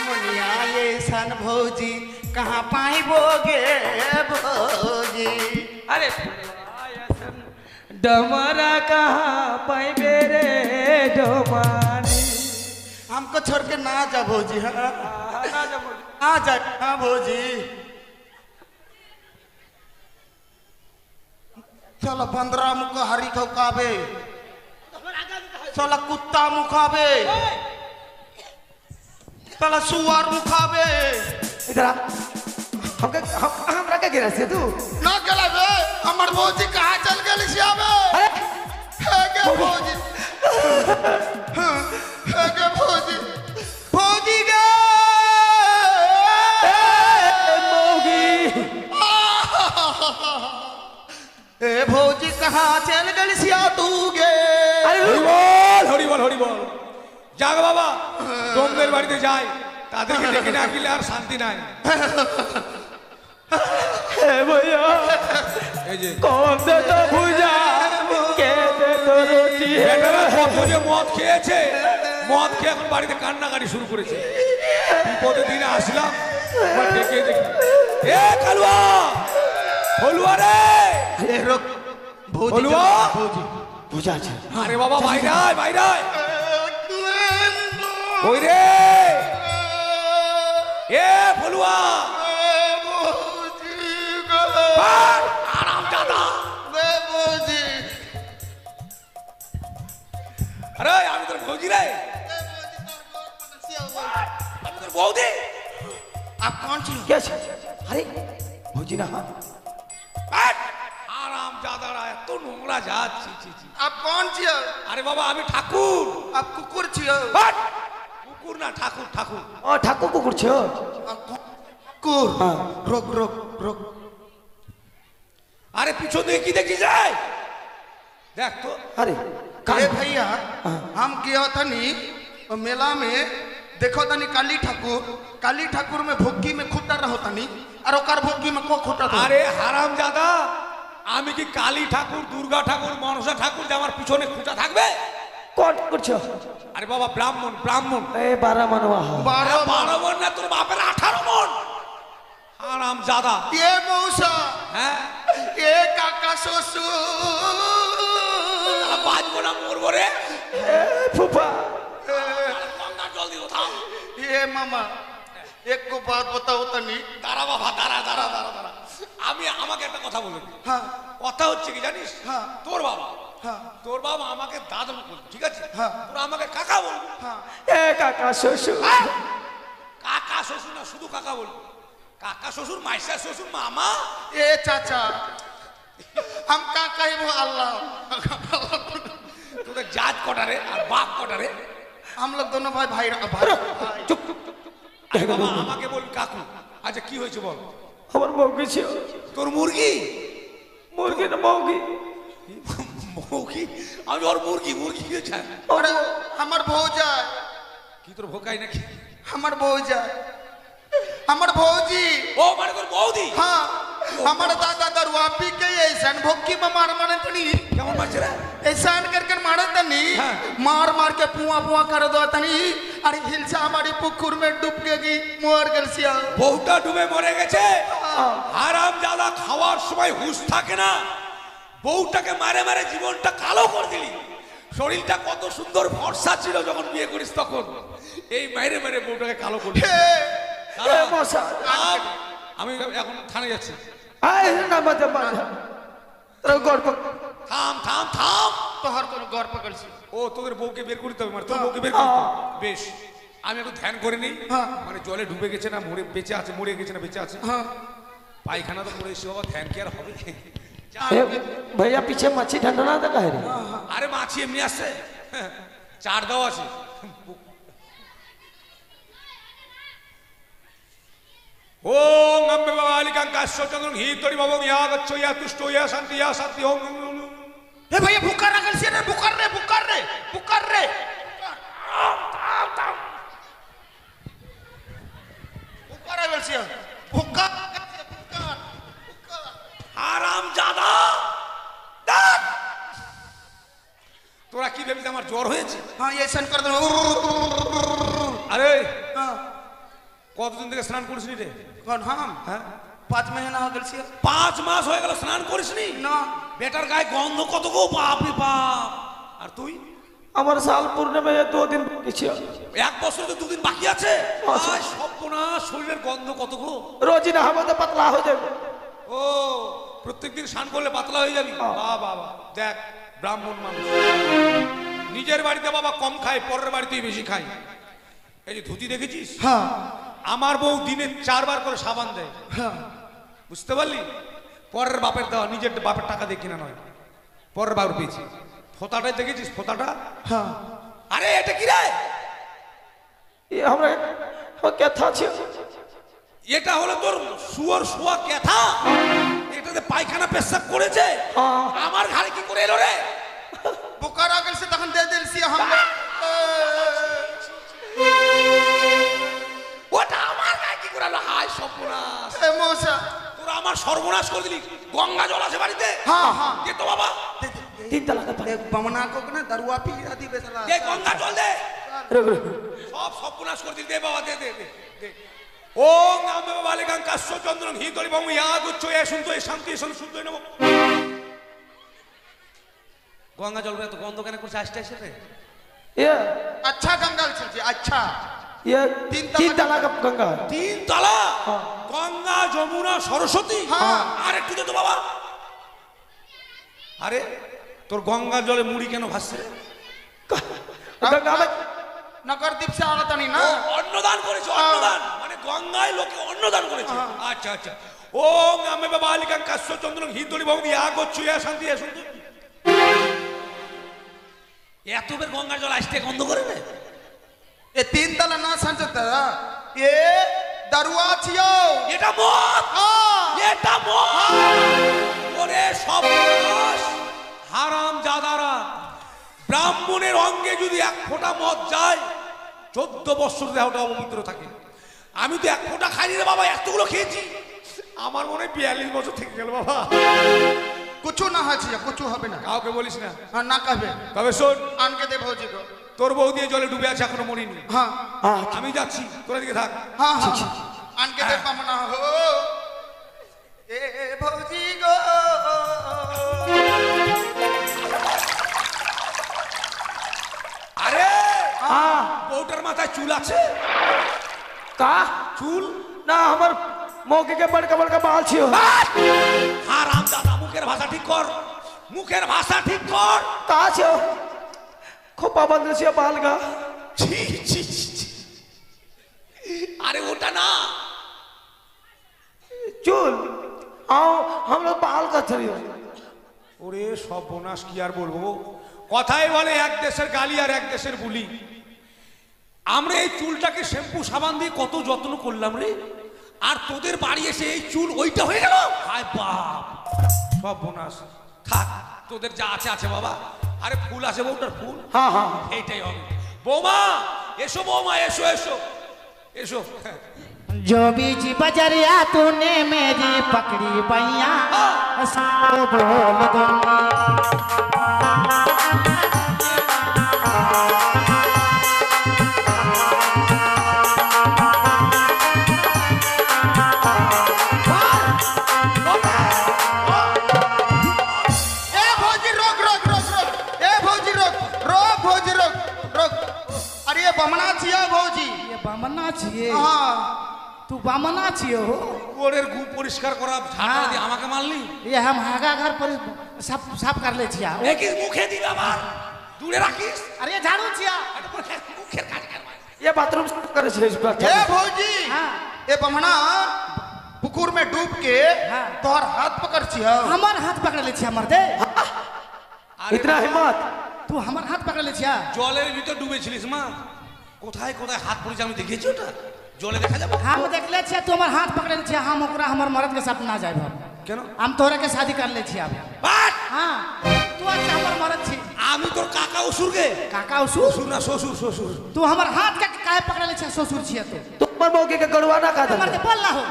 मुनिया ये सन भौजी कहाँ पाइबोगे भौजी अरे डमरा कहाँ पाइबे रे डोमानी हमको छोड़ के ना जा भौजी हाँ ना जब ना जा हाँ भौजी चलो 15 मुख हरी खौकाबे चलो कुत्ता मुखाबे चलो सुअर मुखाबे इधर आ हम हमरा के गिरा से तू ना गला बे हमर भौजी कहाँ चल गेल छियाबे अरे हे गे भौजी हे गे भौजी যাক বাবা ডোমদের বাড়িতে যাই, তাদেরকে ডেকে না গেলে আর শান্তি নাই। भैया এই যে कौन दे तो भुजा के दे तो रोटी বেটারা কত যে মদ খেয়েছে, মদ খেয়ে এখন বাড়িতে কান্নাকাটি শুরু করেছে। বিপদের দিনে আসলাম, এবার ডেকে দেখি এ কালুয়া হলুয়া রে, এ রোক ভৌজি হলুয়া। ভৌজি भुजा আছে আরে বাবা বাইরায় বাইরায় ওই রে এ ফলুয়া আরাম দাদা। আরে আমি তোর ভৌজি রে, আমি তোর বৌদি। आप कौन सी क्या আছে अरे भुजी ना আরাম দাদারা এত নোংরা যাচ্ছি ছি ছি। आप कौन सी हो আরে বাবা আমি ঠাকুর। आप कुकुर छी हो হাট! কুকুর না ঠাকুর ঠাকুর। ओ ठाकुर को कुछ कुकुर रोक रोक रोक আরে পিছন দিকে কি দেখি যায় দেখ তো। अरे अरे भैया हम गया था नी मेला में देखो तनी काली ठाकुर में भोगी में खुटा रहो तनी और ओकर भोगी में को खुटा था আরে হারাম দাদা আমি কি কালী ঠাকুর দুর্গা ঠাকুর মনসা ঠাকুর যে আমার পিছনে খুঁটা থাকবে? कौन कुछ আরে বাবা ব্রাহ্মণ ব্রাহ্মণ। ए 12 मनवा আরে 12 মন না তোর বাপের 18 মন। হারাম দাদা। ये मौसा হ্যাঁ ये काका ससुर বাজবো না মরবো রে। फूफा গঙ্গার জল দিও থাম। ये मामा एक को बात बताओ तनी দাঁড়া বাবা দাঁড়া দাঁড়া দাঁড়া দাঁড়া। আমি আমাকে একটা কথা বলুন। हाँ কথা হচ্ছে কি জানিস? হ্যাঁ। তোর বাবা হ্যাঁ তোর বাবা আমাকে দাদা বলবি, ঠিক আছে? হ্যাঁ। তোরা আমাকে কাকা বলবি। हाँ ए काका শ্বশুর কাকা শ্বশুর না শুধু কাকা বলবি। কাকা শ্বশুর মাইসা শ্বশুর মামা। ये चाचा हम काका ही वो अल्लाह তোদের জাত কটারে আর বাপ কটারে? हम लोग दोनों भाई भाई भाई চুপ আরে বাবা আমাকে বলবি কাকু। আচ্ছা কি হয়েছে বল। আমার মৌকি ছিল তোর মুরগি মুরগি না মৌকি মুরগি আমি ওর মুরগি মুরগি কি হয়েছে? अरे हमार भौजा কি তোর ভোকাই নাকি? हमार भौजा हमार भौजी ও মানে তোর বৌদি। हाँ हमारे दादा दरुआ पी के ऐसा भोगी में मार मारे तनी কেমন মারছে রে? ऐसा कर मारे तनी हाँ। मार मार के पुआ पुआ कर दो तनी अरे हिलसा हमारी पुकुर में डूब गई मोर गलसिया বউটা ডুবে মরে গেছে। হারাম দাদা খাওয়ার সময় হুঁশ থাকে না, বউটাকে মারে মারে জীবনটা কালো করে দিলি। শরীরটা কত সুন্দর ফর্সা ছিল যখন বিয়ে করিস তখন, এই মাইরে মারে বউটাকে কালো করলি। এ মশা আমি এখন থানায় যাচ্ছি। আয় না মত মার তোর গর্ব থাম থাম থাম। तोहर तो गौर पकड़ सी ও তোদের বউকে বের করতে হবে, মানে তোর বউকে বের করতে হবে। বেশ আমি একটু ধ্যান করে নিই। হ্যাঁ। মানে জলে ডুবে গেছে না মরে বেঁচে আছে, মরে গেছে না বেঁচে আছে। हाँ পায়খানা তো করে এসে বাবা, ধ্যান কি আর হবে? যা। ए भैया पीछे मच्छी ठंडा ना था कह रे আরে মাছি এমনি আসছে, চার দাও আছে। ওম আম্বে বাবালিকাং কাশ্যচন্দ্রং হিতরি ভবং ইয়া গচ্ছ ইয়া তুষ্ট ইয়া শান্তি ওম। ए भैया बुकार रखल सी रे बुकार रे बुकार रे बुकार रे बुकार रखल सी बुकार बुकार হারাম জাদা। তোরা কি ভেবেছিস আমার জ্বর হয়েছে? हाँ ये ऐसा कर दो আরে हाँ কতদিন থেকে স্নান করিসনি রে? कौन हम হ্যাঁ 5 महीना हो गल सी 5 মাস হয়ে গেল স্নান করিসনি? ना বেটার গায়ে গন্ধ কত গো, বাপ রে বাপ। আর তুই আমার সাল পূর্ণিমা 2 দিন কিছু 1 বছর তো 2 দিন বাকি আছে। আচ্ছা। সর্বনাশ, শরীরের গন্ধ কত গো। রোজি না হবে তো পাতলা হয়ে যাবে ও প্রত্যেকদিন স্নান করলে পাতলা হয়ে যাবি? বাহ বাহ বাহ। দেখ ব্রাহ্মণ মানুষ নিজের বাড়িতে বাবা কম খায়, পরের বাড়িতেই বেশি খায়। এই যে ধুতি দেখেছিস? हाँ আমার বউ দিনে 4 বার করে সাবান দেয়, हाँ বুঝতে পারলি? পরের বাপের দেওয়া, নিজের বাপের টাকা দিয়ে কিনা নয়, পরের বাপের পেয়েছি। ফোঁতাটা দেখেছিস? ফোঁতাটা हाँ আরে এটা কি রে? ये हमरा क्या था ছিল এটা হলো তোর শুয়োর শোয়া ক্যাথা। এটাতে পায়খানা পেশাব করেছে। হ্যাঁ। আমার ঘাড়ে কি করে এলো রে? बुकार रखल से तखन दे दिल सी हम সর্বনাশ এ মশা তোরা আমার সর্বনাশ করে দিলি গঙ্গা জল আছে বাড়িতে हाँ हाँ দে তো বাবা तीन तलाक का एक बमना को ना दरुआ पी आदि बेचारा দে গঙ্গा জল দে रुक रुक সব সর্বনাশ করে দিলি দে বাবা দে দে দে দে ওম নমো বালিকাং কাশ্য চন্দ্রং হিতরি বম ইয়াগ উচ্চ এ শুনতো এ শান্তি এ শুনতো এ নমো গঙ্গা জল তো গন্ধ কেন করছে আসতে আসে রে ये अच्छा गंगाल चल अच्छा ये तीन तीन तलाक तलाक का गंगा তিন তালা গঙ্গা যমুনা সরস্বতী হ্যাঁ। আর একটু দে তো বাবা আরে তোর গঙ্গা জলে মুড়ি কেন ভাসছে রে? गंगा में नगर दीप से आना नहीं ना ও, অন্নদান করেছে অন্নদান মানে গঙ্গায় লোকে অন্নদান করেছে আচ্ছা আচ্ছা ওম নমো বালিকাং কাশ্য চন্দ্রং হিতরি বম ইয়াগ উচ্চ এ শান্তি এ শুনতো এত বের গঙ্গার জল আসতে গন্ধ করে রে ये तीन तला ना संचता ये दरुआ छियो এটা মদ हाँ এটা মদ ওরে সব হারাম জাদারা ব্রাহ্মণের অঙ্গে যদি এক ফোঁটা মদ যায় 14 বছর দেহটা অপবিত্র থাকে আমি তো এক ফোঁটা খাইনি রে বাবা এতগুলো খেয়েছি আমার মনে হয় 42 বছর থেকে গেল বাবা कुछ ना है छिया कुछ হবে না কাউকে বলিস না हाँ ना कहबे তবে শোন आन के दे भौजी को তোর বউ দিয়ে জলে ডুবে আছে এখনো মরিনি हाँ हाँ আমি যাচ্ছি তোরা দিকে থাক हाँ हाँ आन के दे बमना हो ए भौजी गो আরে हाँ বউটার মাথায় চুল আছে का চুল ना हमार मौके के बड़का बड़का बाल छियो হারাম দাদা মুখের ভাষা ঠিক কর মুখের ভাষা ঠিক কর का छियो खोपा बंद छियो बाल का ছি, ছি, ছি, ছি। আরে ওটা না चूल आओ हम लोग बाल का छियो ওরে সব বোনাস কি আর বলবো কথাই বলে এক দেশের গালি আর এক দেশের বুলি আমরা এই চুলটাকে শ্যাম্পু সাবান দিয়ে কত যত্ন করলাম রে আর তোদের বাড়ি এসে এই চুল ওইটা হয়ে গেল হায় বাপ সব বোনাস থাক তোদের যা আছে আছে বাবা আরে ফুল আছে বউটার ফুল हाँ हाँ এইটাই হবে বৌমা এসো বৌমা এসো এসো এসো जो बीच बजरिया तूने मेरी पकड़ी पैया सबको बोल दूंगी ए भौजी रोक रोक रोक रोक ए भौजी रोक रोक भौजी रोक रोक अरे ये बमना छिया भौजी ये बामना छिए हाँ तू बामना छिए हो ওরের গু পরিষ্কার করা ঝাঁটা দিয়ে আমাকে মারলি ये हम हागा घर पर साफ साफ कर ले छिया দেখিস মুখে দিবি আবার দূরে রাখিস अरे ये झाड़ू छिया এটা মুখের কাজ কর ये बाथरूम साफ करे छियो इसको ए भौजी हाँ ये बमना पुकुर में डूब के हाँ। तोहर हाथ पकड़ छिया हमार हाथ पकड़ ले छिया मर्दे इतना हिम्मत तू हमार हाथ पकड़ ले छिया জলের ভিতর ডুবেছিলিস মা কোথায় কোথায় হাত পড়েছে আমি দেখেছি ওটা জলে দেখা যাবে हम देख ले छिया तू हमार हाथ पकड़ ले छिया हम ओकरा हमर मर्द के साथ ना जाए हम কেন हम तोहरा के शादी कर ले छिया বাট हाँ तू अच्छा हमर मर्द छी আমি তোর কাকা অসুরকে काका उसु শ্বশুর না শ্বশুর শ্বশুর तू हमार हाथ का काहे पकड़ ले छिया ससुर छिया तू तुम्हार मौके के गड़वा ना का मर्दे बोल ना हो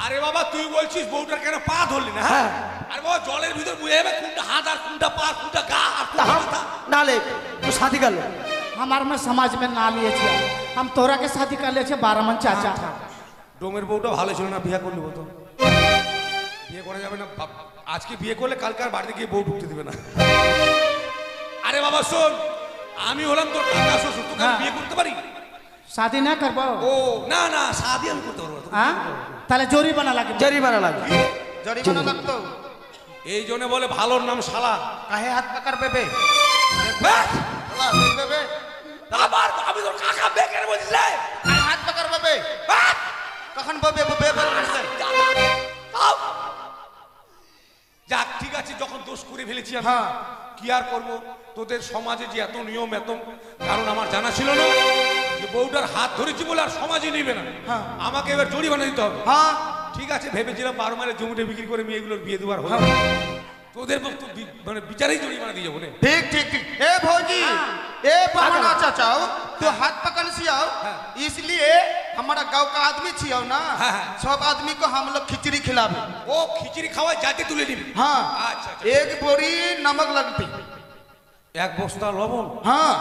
আরে বাবা তুই বলছিস বউটার কেন পা ধরলি না হ্যাঁ আরে বাবা জলের ভিতর বুঝে যাবে কোনটা হাত আর কোনটা পা কোনটা গা আর কোনটা हम মাথা ना ले तू शादी कर ले हमार में समाज में ना लिए छिया हम तोहरा के शादी कर ले छिया 12 मन चाचा ডোমের বউটা ভালো ছিল না বিয়ে করলি তো বিয়ে করা যাবে না আজকে বিয়ে করলে কালকে আর বাড়িতে গিয়ে বউ ঢুকতে দিবে না আরে বাবা শোন আমি হলাম তোর কাকা শ্বশুর তোকে আমি বিয়ে করতে পারি शादी ना करबो ও না না শাদি আমি করতে পারবো না। हाँ ताले जोरी बना लगे जरिमाना लगे जरिमाना लगतो এই জন্য বলে ভালোর নাম শালা काहे हाथ पकड़ बेबे ব্যাস, चला देख बेबे আবার আমি তোর কাকা বেকের বলছিস রে काहे हाथ पकड़ बेबे ব্যাস, कखन बेबे बेबे करছে তাও। যাক ঠিক আছে যখন দোষ করে ফেলেছি আমি হ্যাঁ। কি আর করবো তোদের সমাজে যে এত নিয়ম এত কারণ আমার জানা ছিল না যে বউটার হাত ধরেছি বলে আর সমাজে নিবে না হ্যাঁ। আমাকে এবার জরিমানা দিতে হবে हाँ ঠিক আছে ভেবেছিলাম 12 মাইলের জমিটা বিক্রি করে মেয়েগুলোর বিয়ে দেওয়ার হলো তোদের তো মানে বিচারেই জরিমানা দিয়ে যাবো না ठीक ठीक ठीक ए भौजी ए बमना चाचाओ तो हाथ पकड़ सियाओ इसलिए हमारा गांव का आदमी छियो ना हाँ, हाँ। सब आदमी को हम लोग खिचड़ी खिलावे ও খিচুড়ি খাওয়ায় যাতে তুলে নিবি हाँ আচ্ছা আচ্ছা। एक बोरी नमक लगती এক বস্তা লবণ हाँ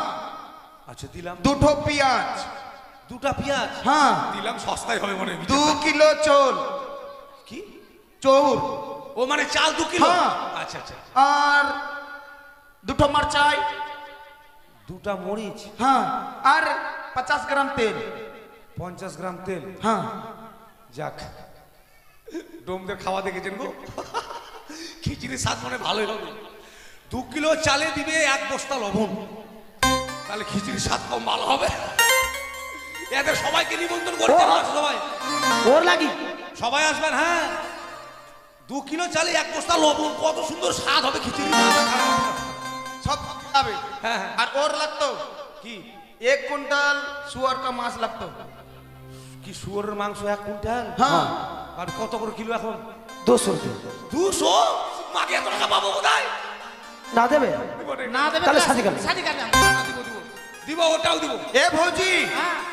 আচ্ছা দিলাম 2 ठो प्याज দুটা পেঁয়াজ हाँ দিলাম সস্তায় হবে মনে হয় 2 किलो चौल কি चौल ও মানে চাল 2 কিলো হ্যাঁ। আচ্ছা আচ্ছা और 2 ठो मिर्चाई দুটা মরিচ हाँ और 50 ग्राम तेल 50 গ্রাম তেল हाँ যাক ডোমদের খাওয়া দেখেছেন গো খিচুড়ির স্বাদ মনে ভালোই হবে 2 কিলো চালে দিবে 1 বস্তা লবণ তাহলে খিচুড়ির স্বাদ কম ভালো হবে এদের সবাইকে নিমন্ত্রণ করে দেন না সবাই ওর লাগি সবাই আসবেন হ্যাঁ 2 কিলো চালে 1 বস্তা লবণ কত সুন্দর স্বাদ হবে খিচুড়ি सब खिलावे हाँ, हाँ। और लगतो কি 1 कुंटल सुअर का मांस लगतो কি শুয়োরের মাংস 1 কুইন্টাল हाँ আর কত করে কিলো এখন 200 रुपये 200 মাকে এত টাকা পাবো কোথায় না দেবে না দেবে তাহলে শাদি করবে। শাদি করবে দিব ওটাও দিব ए भौजी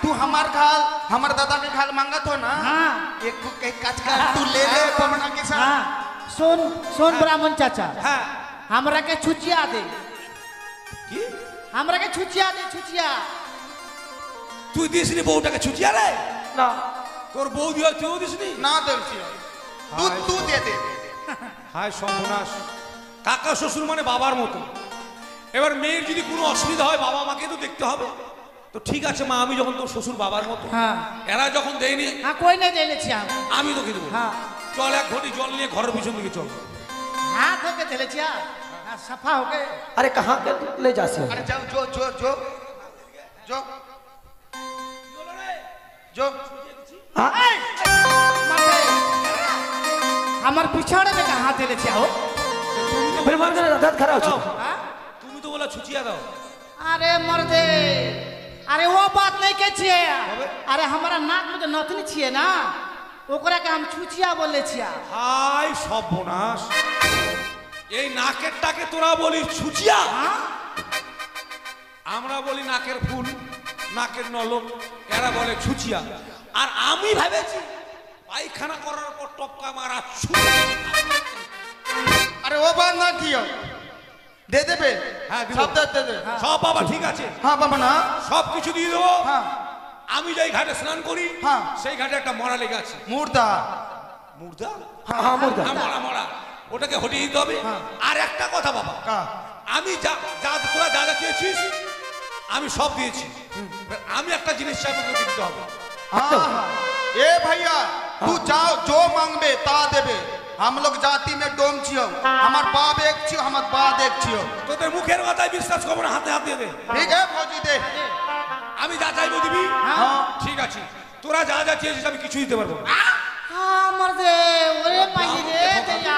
तू हमार खाल हमार दादा के खाल मांगत हो ना हाँ। एक काच का तू ले ले पमना के साथ हाँ सुन सुन ब्राह्मण चाचा হ্যাঁ हमरा के छुचिया दे কি हमरा के छुचिया दे छुचिया তুই দিসনি বউটাকে ছুটিয়া রে না তোর বউ দিও তুই দিসনি ना दे तू तू दे दे হায় সর্বনাশ কাকা শ্বশুর মানে বাবার মতো এবার মেয়ের যদি কোনো অসুবিধা হয় বাবা মাকে তো দেখতে হবে তো ঠিক আছে মা আমি যখন তোর শ্বশুর বাবার মতো हाँ এরা যখন দেয়নি हाँ कोई नहीं दे ले छिया আমি তোকে দেবো हाँ চল 1 ঘটি জল নিয়ে ঘরের পিছন দিকে চল हाथ धो के दे ले छिया हाँ, सफा हो गए अरे कहाँ के ले जा से अरे जाओ जो जो जो जो जो हाँ? हमार पिछाड़े में कहाँ दे ले छिया हो फिर मर गए दांत खराब हो चुका। हाँ? তুমি তো বলা ছুটিয়া দাও अरे मर्दे अरे वो बात नहीं के छिए अरे हमारा नाक में जो नथनी छिए ना ओकरा के हम छुचिया बोले छिया হাই সর্বনাশ এই নাকেরটাকে তোরা বলিস ছুচিয়া हाँ? আমরা বলি নাকের ফুল নাকের নলক এরা বলে ছুচিয়া আর আমি ভেবেছি পায়খানা করার পর টপকা মারা अरे वो बात ना कियो दे दे बे हाँ, दे सब दो। दे दे সব বাবা ঠিক আছে हाँ बाबा ना সব কিছু দিয়ে দেবো हाँ আমি যাই ঘাটে স্নান করি হ্যাঁ। সেই ঘাটে একটা মরা লেগে আছে मुर्दा মুর্দা हाँ मुर्दा মরা মরা ওটাকে হটিয়ে দিতে হবে হ্যাঁ। আর একটা কথা বাবা का আমি যা যা তোরা যা যা চেয়েছিস আমি সব দিয়েছি এবার আমি একটা জিনিস চাইবো তোকে দিতে হবে हाँ हाँ ए भैया तू जाओ जो मांगबे ता देबे हम लोग जाति में डोम छियो हमार बाप एक छियो हमार बाद एक छियो তোদের মুখের কথায় বিশ্বাস করবো না হাতে হাত দিয়ে দে ठीक है फौजी दे আমি যা চাইবো দিবি हाँ ঠিক আছে তোরা যা যা চেয়েছিস আমি কিছু দিতে পারবো না। हाँ मर्दे ओरे माही रे तेजा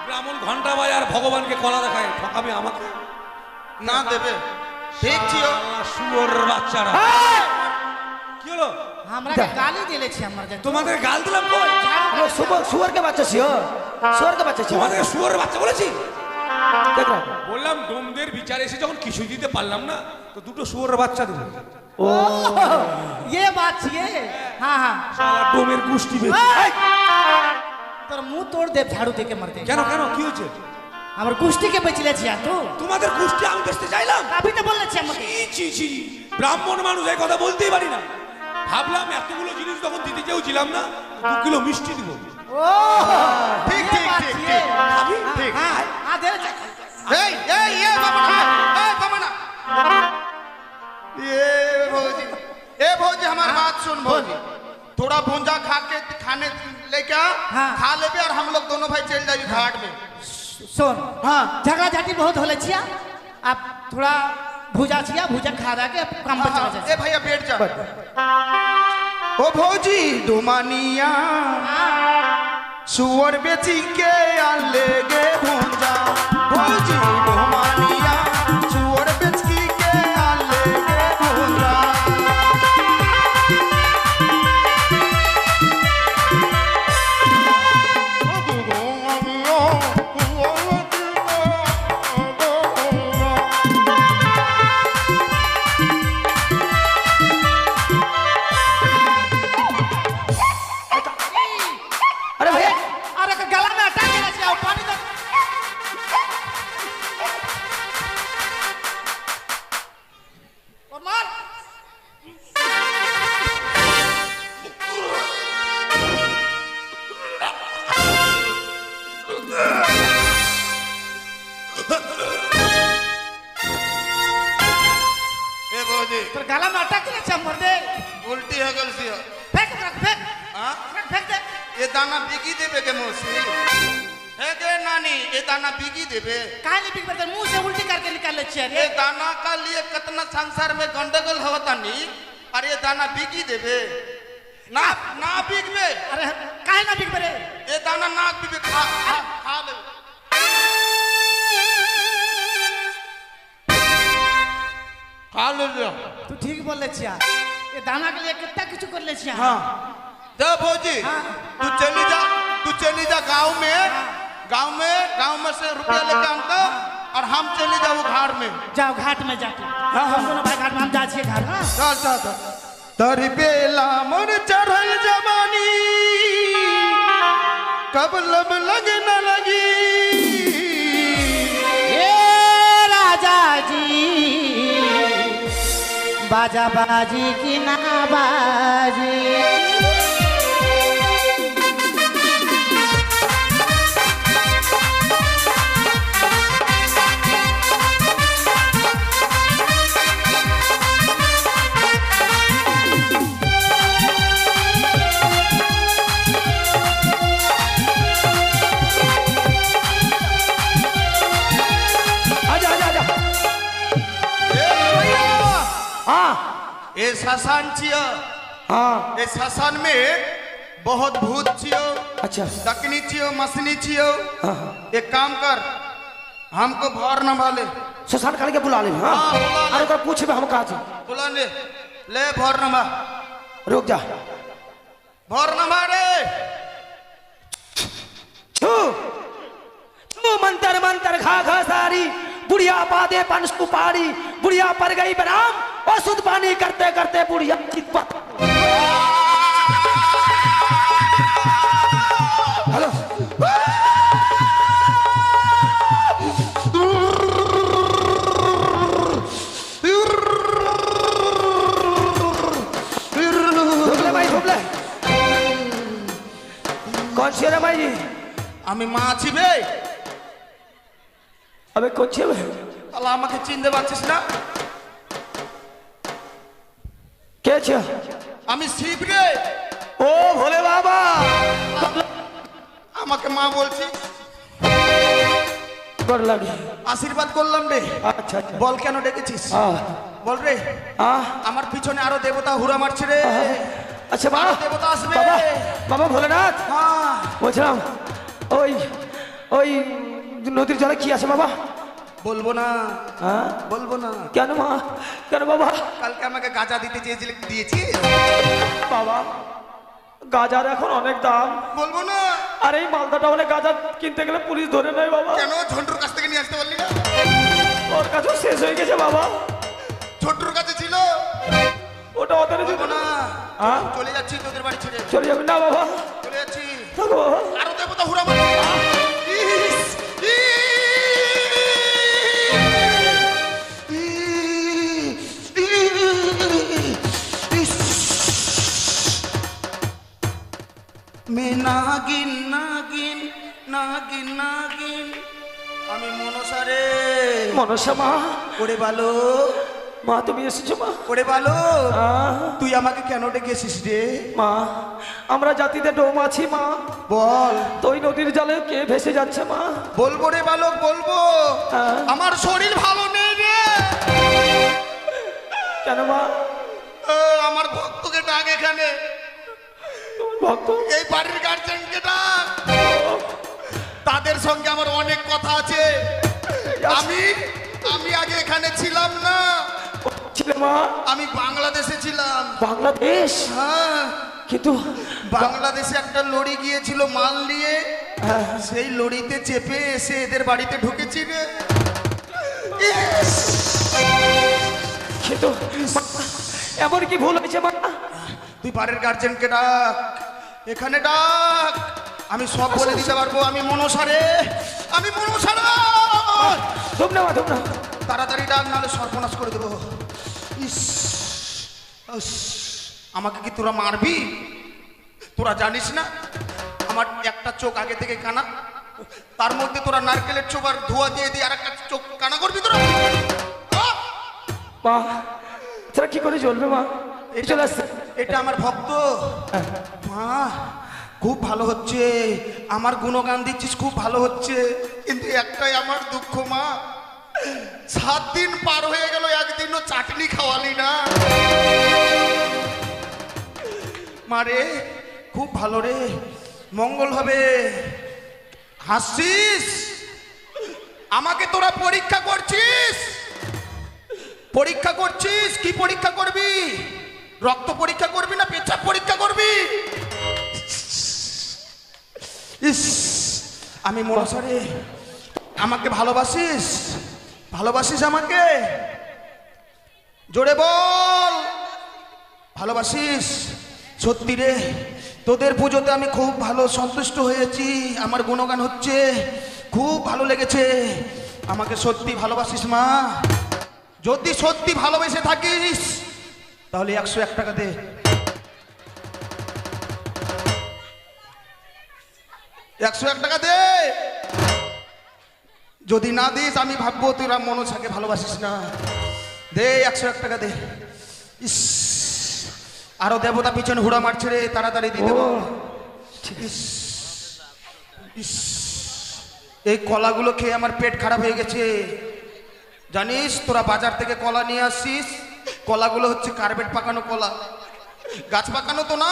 ব্রাহ্মণ ঘন্টা বাজার ভগবানকে কলা দেখায় ঠকাবে আমাকে ना देबे ठीक छियो শালা শুয়োর বাচ্চারা কি হলো हमरा के गाली दे ले छिया मर्दे তোমাদের গাল দিলাম কই अरे सुबह सुअर के बच्चे छियो सुअर के बच्चे छियो তোমাদের শুয়োর বাচ্চা বলেছি देख रहा है বললাম ডোমদের বিচার এসে যখন কিছু দিতে পারলাম না তো দুটো শুয়োরের বাচ্চা দিল ओ ये बात छिए हाँ हाँ শালা ডোমের গুষ্টি বেশি তোর মুंह तोड़ दे झाड़ू दे के मर्दे কেন কেন কি হয়েছে हमर कुश्ती के बेच ले छिया तू তোমাদের গুষ্টি আমি বেচতে চাইলাম अभी तो बोल ले छिया मर्दे ছি ছি ছি ব্রাহ্মণ মানুষ এই কথা বলতেই পারি না ভাবলাম এতগুলো জিনিস যখন দিতে চেয়েছিলাম না 2 কিলো মিষ্টি দিব ओ ठीक ये ठीक बात ठीक छिए। ठीक আমি ठीक हाँ हाँ दे ले छिया। ए बाबा ए बाबा ना ये भौजी ए भौजी हमारी बात सुन भौजी थोड़ा भूंजा खा के खाने लेके आ हाँ। खा लेबे और हम लोग दोनों भाई चल जाएंगे घाट में सुन हाँ झगड़ा झाटी बहुत होले छिया अब थोड़ा भुजा छिया भुजा खा रहा के काम पर चला ए जाए भैया बैठ जा ओ भौजी डुमानिया सुअर बेची के आले गे भूंजा भौजी डुमानिया सुअर बेची के आले गे भूंजा दाना बिकी देवे के मौसी है के नानी ये दाना बिकी देवे काहे नहीं बिक बता मुंह से उल्टी करके निकाल ले छिए ये दाना का लिए कितना संसार में गंडगोल होता नहीं अरे ये दाना बिकी देवे ना ना बिकबे अरे काहे ना बिक बरे ये दाना ना बिकबे खा खा खा ले खा ले तू ठीक बोल ले छिया ये दाना के लिए कितना कुछ कर ले छिया हाँ दे भौजी तू चली जा गांव में से रुपया लेके आनता और हम चले जाओ घाट में जाओ घाट में जाके हम दोनों भाई घाट में हम जा छिए घाट ना चल चल चल तरी बेला मन चढ़ल जवानी कब लब लगे न लगी ए राजा जी बाजा बाजी की ना बाजी ये शशान छियो हाँ ये शशान में बहुत भूत छियो अच्छा दकनी छियो मसनी छियो हाँ एक काम कर हमको भर न वाले शशान काली के बुला ले हाँ हाँ, बुला ले। अरे ओकरा पूछे हम कहा छी बुला ले भर न वा रुक जा भर न मारे छू छू मंतर मंतर खा खा सारी बुढ़िया पादे पन सुपारी बुढ़िया पर गई बराम और शुद्ध पानी करते करते बुढ़िया चितपा हेलो ढुकले भाई ढुकले कौन सी रे भाई আমি মা ছিবে अबे कौन सी है আল্লাহ আমাকে চিনতে পারছিস না क्या छे আমি শিব রে ओ भोले बाबा আমাকে মা বলছি गोर लगी আশীর্বাদ করলাম রে अच्छा अच्छा বল কেন ডেকেছিস हाँ বল রে हाँ আমার পিছনে আরো দেবতা হুরা মারছে রে अच्छा बाबा আরো দেবতা আসবে बाबा बाबा भोलेनाथ হ্যাঁ বুঝলাম ওই ওই নদীর জলে কি আছে বাবা বলবো না হ্যাঁ বলবো না কেন মা কেন বাবা কালকে আমাকে গাঁজা দিতে চেয়েছিলি দিয়েছি বাবা গাজার এখন অনেক দাম বলবো না আর এই মালদা টাউনে গাজা কিনতে গেলে পুলিশ ধরে নেয় বাবা কেন ঝন্টুর কাছ থেকে নিয়ে আসতে পারলি না ওর কাছেও শেষ হয়ে গেছে বাবা ছোট্টুর কাছে ছিল ওটা ওদের বলবো না হ্যাঁ? চলে যাচ্ছি তোদের বাড়ি ছেড়ে চলে যাবে না বাবা চলে যাচ্ছি থাকো বাবা আরো দেবতা হুরা মারছে ইস, ইস, ইস। মে নাগিন নাগিন নাগিন নাগিন আমি মনসারে মনসা মা ওরে ভালো মা তুমি এসেছো মা ওরে ভালো আহ, তুই আমাকে কেন ডেকেছিস রে মা আমরা জাতিতে ডোম আছি মা বল তো ওই নদীর জলে কে ভেসে যাচ্ছে মা বলবো রে বালক বলবো হ্যাঁ। আমার শরীর ভালো নেই রে কেন মা আমার ভক্তকে ডাক এখানে তোমার ভক্ত এই বাড়ির গার্জেনকে ডাক তাদের সঙ্গে আমার অনেক কথা আছে আমি আমি আগে এখানে ছিলাম না ছিলে মা আমি বাংলাদেশে ছিলাম বাংলাদেশ হ্যাঁ কিন্তু বাংলাদেশে একটা লরি গিয়েছিল মাল নিয়ে সেই লরিতে চেপে এসে এদের বাড়িতে ঢুকেছি রে ইস! কিন্তু মা, এমন কি ভুল হয়েছে মা তুই বাড়ির গার্জেনকে ডাক এখানে ডাক আমি সব বলে দিতে পারবো আমি মনসারে আমি মনসারে ধুম না মা ধুম না তাড়াতাড়ি ডাক নাহলে সর্বনাশ করে দেবো ইস ইস, আমাকে কি তোরা মারবি তোরা জানিস না আমার একটা চোখ আগে থেকে কানা তার মধ্যে তোরা নারকেলের চোখ আর ধোয়া দিয়ে দিয়ে আর একটা চোখ কানা করবি তোরা আহ! মা সেটা কি করে চলবে মা এই চলে আসছে এটা আমার ভক্ত মা খুব ভালো হচ্ছে, আমার গুণগান দিচ্ছিস, খুব ভালো হচ্ছে, কিন্তু একটাই আমার দুঃখ মা, 7 দিন পার হয়ে গেল, একদিনও চাটনি খাওয়ালি না। মারে খুব ভালো রে, মঙ্গল হবে। হাসছিস? আমাকে তোরা পরীক্ষা করছিস? পরীক্ষা করছিস? কি পরীক্ষা করবি? রক্ত পরীক্ষা করবি না পেচ্ছাপ পরীক্ষা করবি? ইস, আমি মনসা রে, আমাকে ভালোবাসিস? ভালোবাসিস আমাকে? জোরে বল, ভালোবাসিস? সত্যি রে, তোদের পুজোতে আমি খুব ভালো সন্তুষ্ট হয়েছি, আমার গুণগান হচ্ছে, খুব ভালো লেগেছে। আমাকে সত্যি ভালোবাসিস মা? যদি সত্যি ভালোবেসে থাকিস তাহলে 101 টাকা দে। 101 টাকা দে। যদি না দিস আমি ভাববো তোরা মনসাকে ভালোবাসিস না। দে 101 টাকা দে। ইস, আরো দেবতা পিছনে হুড়া মারছে রে, তাড়াতাড়ি দিয়ে দেবো। ইস, ইস, এই কলাগুলো খেয়ে আমার পেট খারাপ হয়ে গেছে। জানিস তোরা বাজার থেকে কলা নিয়ে আসছিস, কলাগুলো হচ্ছে কার্পেট পাকানো কলা, গাছ পাকানো তো না।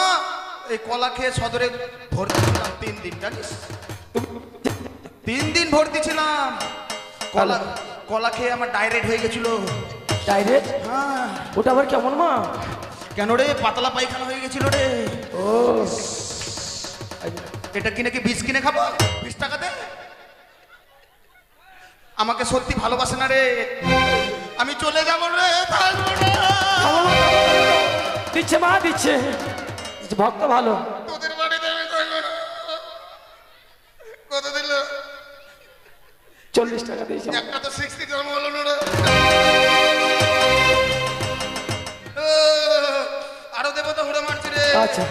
এই কলা খেয়ে সদরে ভর্তি ছিলাম 3 দিন, জানিস? 3 দিন ভর্তি ছিলাম। কলা কলা খেয়ে আমার ডায়রেক্ট হয়ে গেছিল। ডাইরেক্ট? হ্যাঁ। ওটা আবার কেমন মা? কেন রে? পাতলা পায়খানা হয়ে গেছিল রে। ও, এটা কিনে কি বীজ কিনে খাবো? 20 টাকা দে। আমাকে সত্যি ভালোবাসে না রে, আমি চলে যাবো রে, থাকবো না। দিচ্ছে মা, দিচ্ছে, ভক্ত ভালো। তোদের বাড়িতে আমি থাকবো না। কত দিল? 40 টাকা দিয়েছে। একটা তো 60 জন্ম হলো না রে। আরো দেবো তো হুড়ে মারছি রে। আচ্ছা,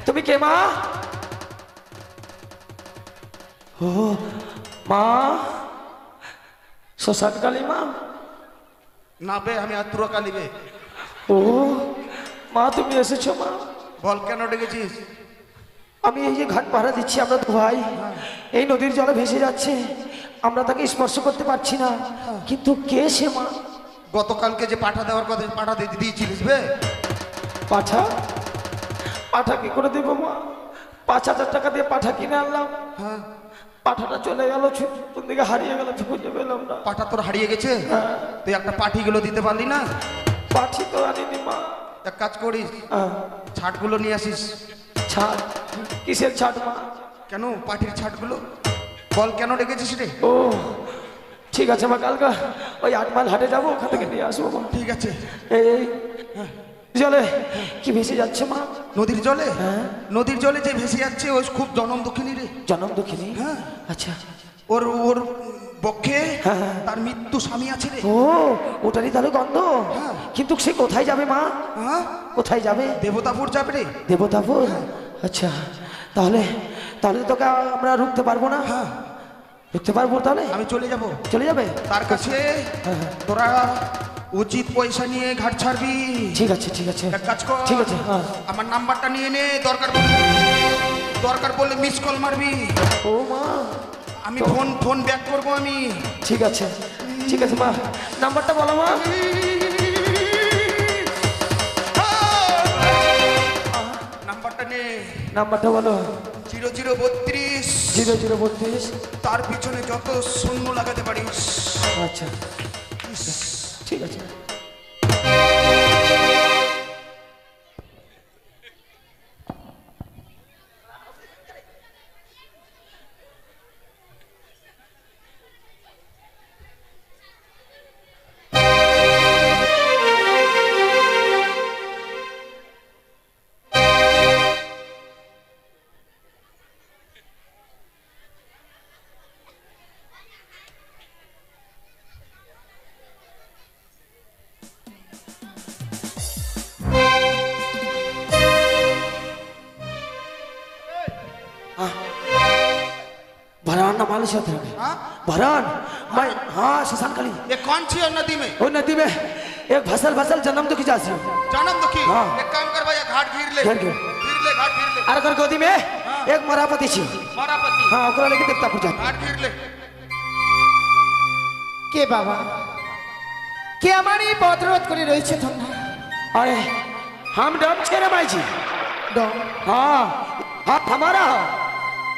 তুমি কে মা? ও মা, শ্মশান কালী মা? না বে, আমি আর তুরা কালিবে। ও মা, তুমি এসেছো মা? বল কেন ডেকেছিস? আমি এই যে ঘাট পাহারা দিচ্ছি, আমরা তো ভাই, এই নদীর জলে ভেসে যাচ্ছে, আমরা তাকে স্পর্শ করতে পারছি না, কিন্তু কে সে মা? গতকালকে যে পাঠা দেওয়ার কথা, পাঠা দিয়েছিলিস বে? পাঠা? পাঠা কি করে দেবো মা? 5,000 টাকা দিয়ে পাঠা কিনে আনলাম, হ্যাঁ। পাঠাটা চলে গেল, কোন দিকে হারিয়ে গেল, খুঁজে পেলাম না। পাঠা তোর হারিয়ে গেছে? তুই একটা পাঠিগুলো দিতে পারলি না? পাঠি তো আনিনি মা। এক কাজ করিস, ছাটগুলো নিয়ে আসিস। ছাট? কিসের ছাট মা? কেন পাঠির ছাটগুলো? বল কেন ডেকেছিস রে? ও ঠিক আছে মা, কালকে ওই 8 মাইল হাটে যাবো, ওখান থেকে নিয়ে আসবো মা। ঠিক আছে। এই জলে কি ভেসে যাচ্ছে মা? নদীর জলে? নদীর জলে যে ভেসে যাচ্ছে ওই খুব জনম দক্ষিণী রে। জনম দক্ষিণী? হ্যাঁ। আচ্ছা, ওর ওর বক্ষে হ্যাঁ। তার মৃত্যু স্বামী আছে রে। ও ওটারই তাহলে গন্ধ। হ্যাঁ। কিন্তু সে কোথায় যাবে মা? হ্যাঁ, কোথায় যাবে? দেবতাপুর যাবে রে। দেবতাপুর? আচ্ছা, তাহলে তাহলে তোকে আমরা রুখতে পারবো না? হ্যাঁ, রুখতে পারবো তাহলে? আমি চলে যাব চলে যাবে? তার কাছে। তোরা উচিত পয়সা নিয়ে ঘাট ছাড়বি। ঠিক আছে, ঠিক আছে, এক কাজ কর, ঠিক আছে, হ্যাঁ। আমার নাম্বারটা নিয়ে নে, দরকার পড়লে মিস কল মারবি। ও মা, আমি ফোন ব্যাক করবো আমি। ঠিক আছে, ঠিক আছে মা, নাম্বারটা বলো মা। নাম্বারটা নে। নাম্বারটা বলো। 0032 0032। তার পিছনে যত শূন্য লাগাতে পারিস। আচ্ছা, ঠিক আছে। ভগবান ना मालिश होते हैं हाँ? भरण मैं हाँ शशान काली ये कौन छी और नदी में वो नदी में एक फसल जन्म दुखी जासी जन्म दुखी हाँ। एक काम कर भैया घाट घिर ले घेर के। घाट घिर ले अरे कर गोदी में एक मरापति छी मरापति हाँ ओकरा लेके देवता पूजा घाट घिर ले কে বাবা কে আমার এই পথরোধ করে রয়েছে তোমরা अरे हम डम छे रे माई जी ডন हाँ हाथ हमारा है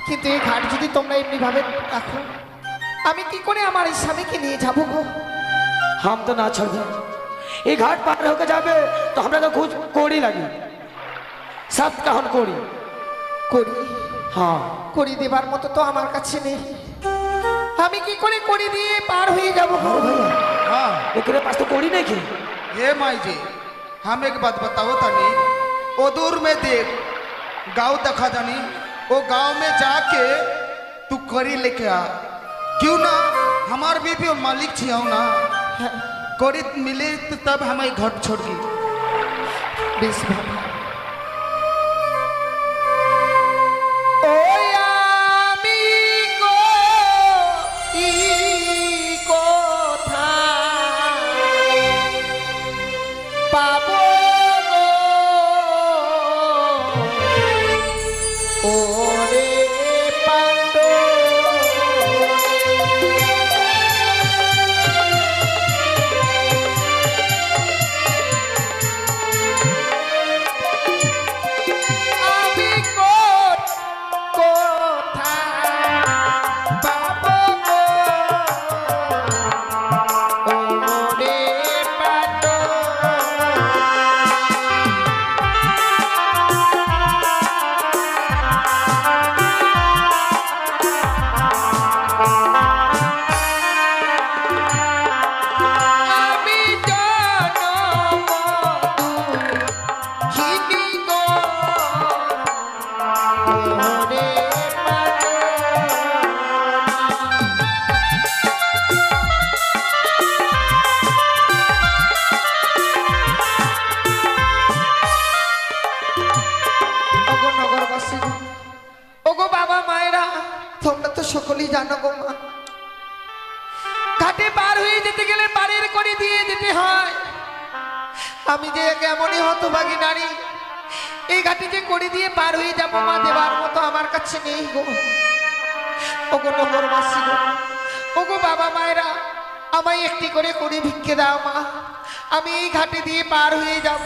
কিন্তু এই ঘাট যদি তোমরা এমনি ভাবে রাখো আমি কি করে আমার এই স্বামীকে নিয়ে যাবো গো हम तो ना छोड़ दे ये घाट पार होकर जाबे तो हमरा तो कुछ कोड़ी लगी सब का हम कोड़ी করি हाँ করি দেবার মতো তো আমার কাছে নেই আমি কি করে করি দিয়ে পার হয়ে যাবো গো अरे भैया हाँ एकरे पास तो कोड़ी नहीं की हे माई जी हम एक बात बताओ तनी ओ दूर में देख गांव देखा तनी वो गांव में जाके तू करी लेके आ क्यों ना हमार बीबी और मालिक छिया ना करी मिले तो तब हमें घर छोड़ दी বেশ বাবা সকলেই জানো গো মা ঘাটে পার হয়ে যেতে গেলে পাড়ের করে দিয়ে যেতে হয় আমি যে কেমনই হতভাগী নারী এই ঘাটে যে করে দিয়ে পার হয়ে যাবো মা দেবার মতো আমার কাছে নেই গো ওগো নগরবাসী গো ওগো বাবা মায়েরা আমায় একটি করে করে ভিক্ষে দাও মা আমি এই ঘাটে দিয়ে পার হয়ে যাব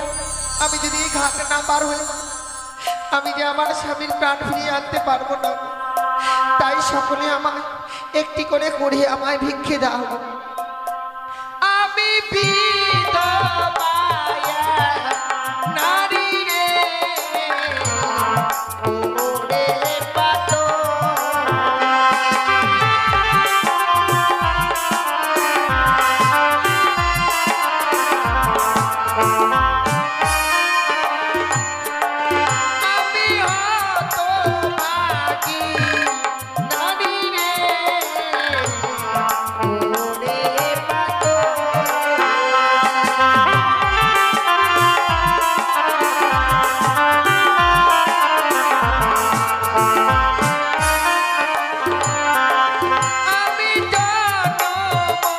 আমি যদি এই ঘাটে না পার হই আমি যে আমার স্বামীর প্রাণ ফিরিয়ে আনতে পারবো না তাই সকলে আমায় একটি করে করে আমায় ভিক্ষে দাও আমি বিধবা নারী রে ওরে পাতো আমি হতভাগী নারী রে ওরে পাতো আমি জনমধু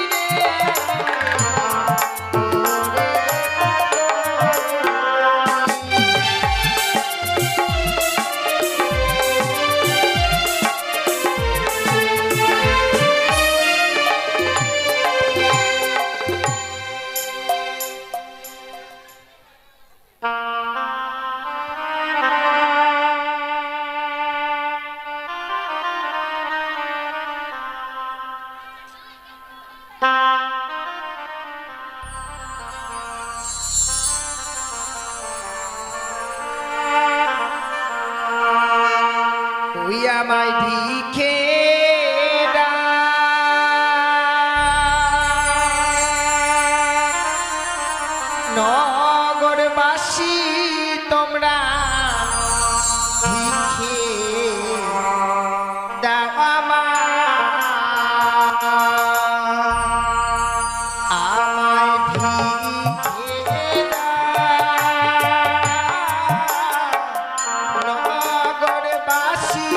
রে ওই আমায় ভিখে নগরবাসী তোমরা ভিখে দাও আমায় ভিখে দাও নগরবাসী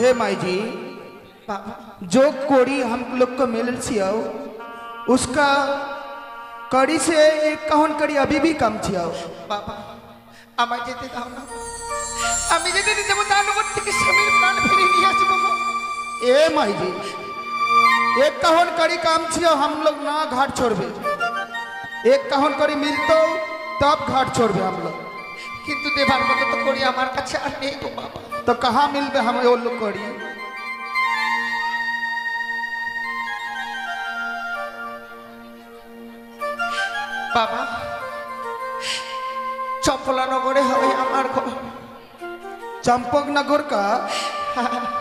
हे माई जी, जो कोड़ी हम लोग को मिल छियो उसका कड़ी से एक कहन कड़ी अभी भी कम छियो। বাবা আমায় যেতে দাও না, আমি যেতে দিতে দেবো তার উপর থেকে স্বামীর প্রাণ ফিরে নিয়ে আসবো গো। ए माई जी, एक कहन कड़ी काम छियो, हम लोग ना घाट छोड़बे। एक कहन कड़ी मिलतो तब घाट छोड़बे हम लोग। কিন্তু দেবার মতো তো করি আমার কাছে আর নেই গো বাবা। तो कहाँ मिलबे हम वो लोग कड़ी? বাবা চম্পলা নগরে হবে আমার ঘর। चंपक नगर का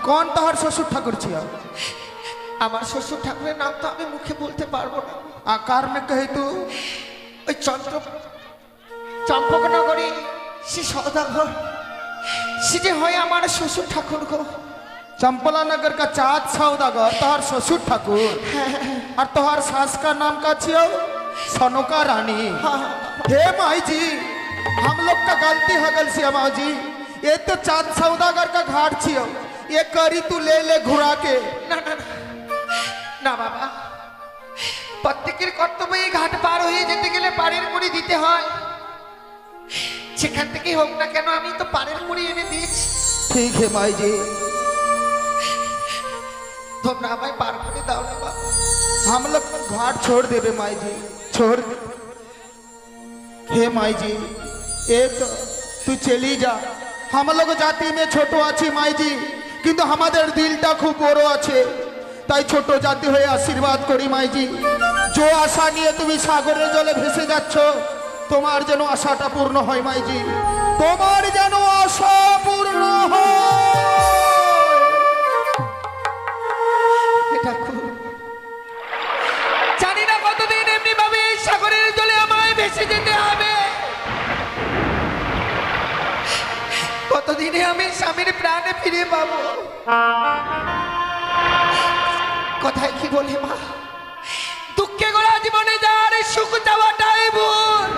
कौन तोहर ससुर ठाकुर छियो? আমার শ্বশুর ঠাকুরের নাম তো আমি মুখে বলতে পারবো না। आकार में कहे तू ওই চম্পক নগরে সে সদাঘর, সে যে হয় আমার শ্বশুর ঠাকুর গো। चंपला नगर का चाँद सौदागर तोहर ससुर ठाकुर और तोहर सास का नाम का छियो सनोका रानी। हे माई जी, हम लोग का गलती है गलसी माँ जी, ये तो चाँद सौदागर का घाट छियो, ये करी तू ले ले घुरा के। না না না, না বাবা, প্রত্যেকের কর্তব্য এই ঘাট পার হয়ে যেতে গেলে পাড়ের মুড়ি দিতে হয়। সেখান থেকেই হোক না কেন আমি তো পাড়ের মুড়ি এনে দিয়েছি। ठीक है माई जी, তোমরা আমায় পার করে দাও না বাবা। हम लोग घाट छोड़ देवे माई जी, छोड़ दे। हे माई जी, ये तो तू चली जा। हम लोग जाति में छोटो आछि माई जी, किंतु हमारे दिलटा खूब बड़ो आछे, ताई छोटो जाति हुए आशीर्वाद करी माई जी। जो आशा निये तुम सागरे जले भेसे जाच्छो, তোমার যেন আশাটা পূর্ণ হয় মাইজি, তোমার যেন আশা পূর্ণ হয়। এটা খুব জানি না কতদিন এমনি ভাবে সাগরের জলে আমায় ভেসে যেতে হবে, কতদিনে আমি স্বামীর প্রাণে ফিরে পাবো। কথায় কি বলে মা, দুঃখে গড়া জীবনে যার সুখ চাওয়াটাই ভুল।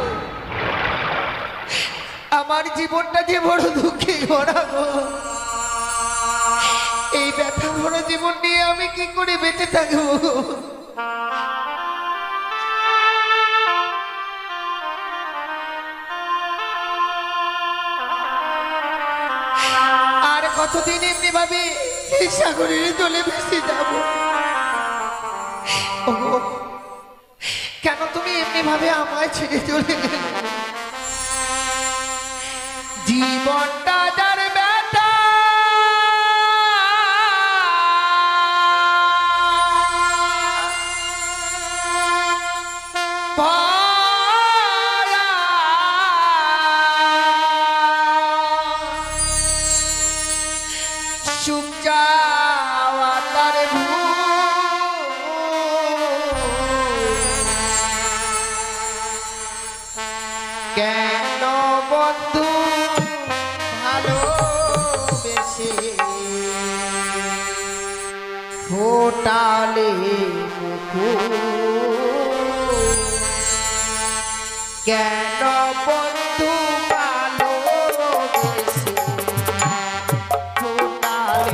আমার জীবনটা যে বড় দুঃখে ভরা গো, এই ব্যথা ভরা জীবন নিয়ে আমি কি করে বেঁচে থাকবো গো। আর কতদিন এমনি ভাবে এই সাগরের জলে ভেসে যাবো। ওগো, কেন তুমি এমনি ভাবে আমায় ছেড়ে চলে গেলে? জীবনটা যার ব্যথা ভরা, সুখ চাওয়া তার ভুল। কেন বন্ধু ভালোবেসে ফোটালে মুকুল? কেন বন্ধু ভালোবেসে ফোটালে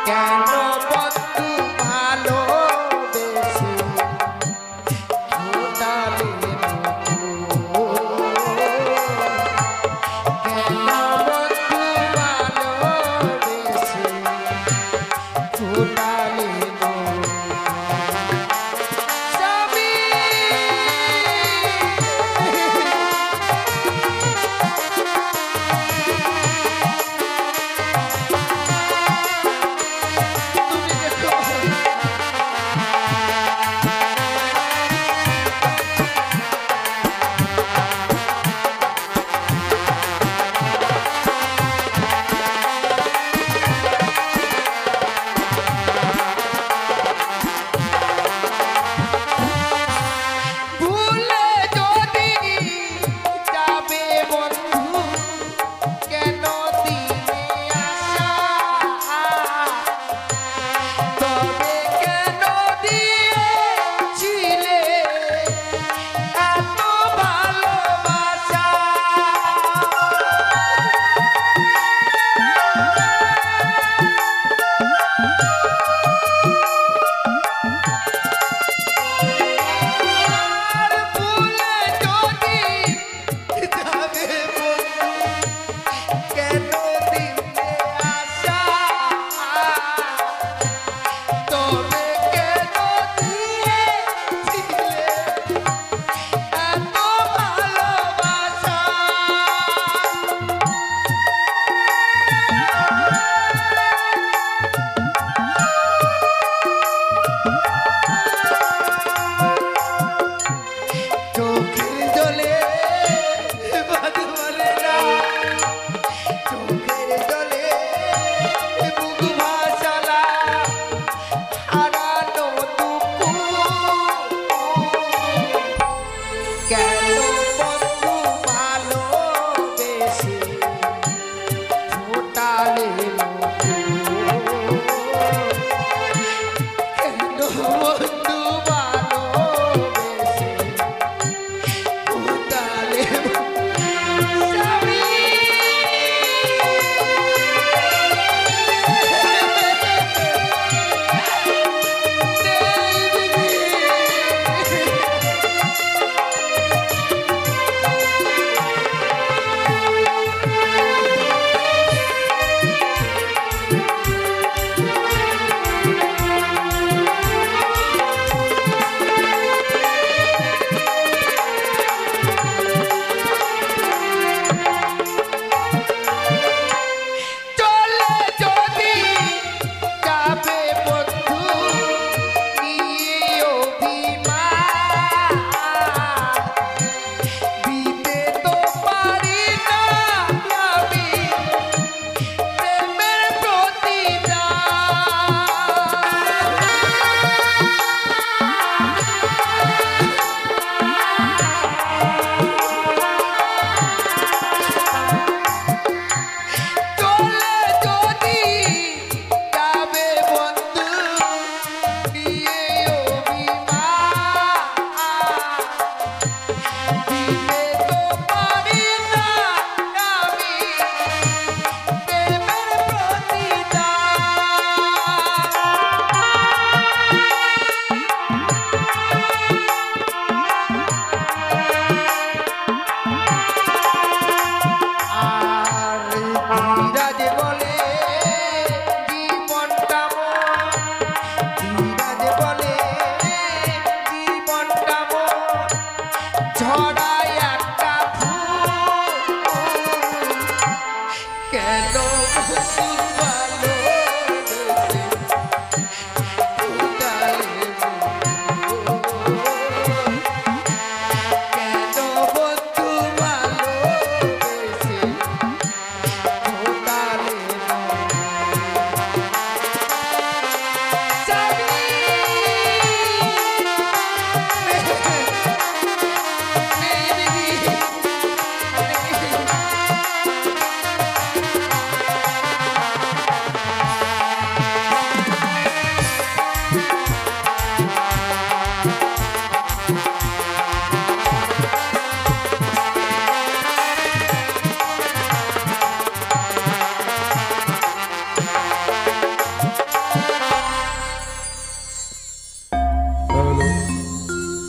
কেন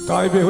তাই বেহুলা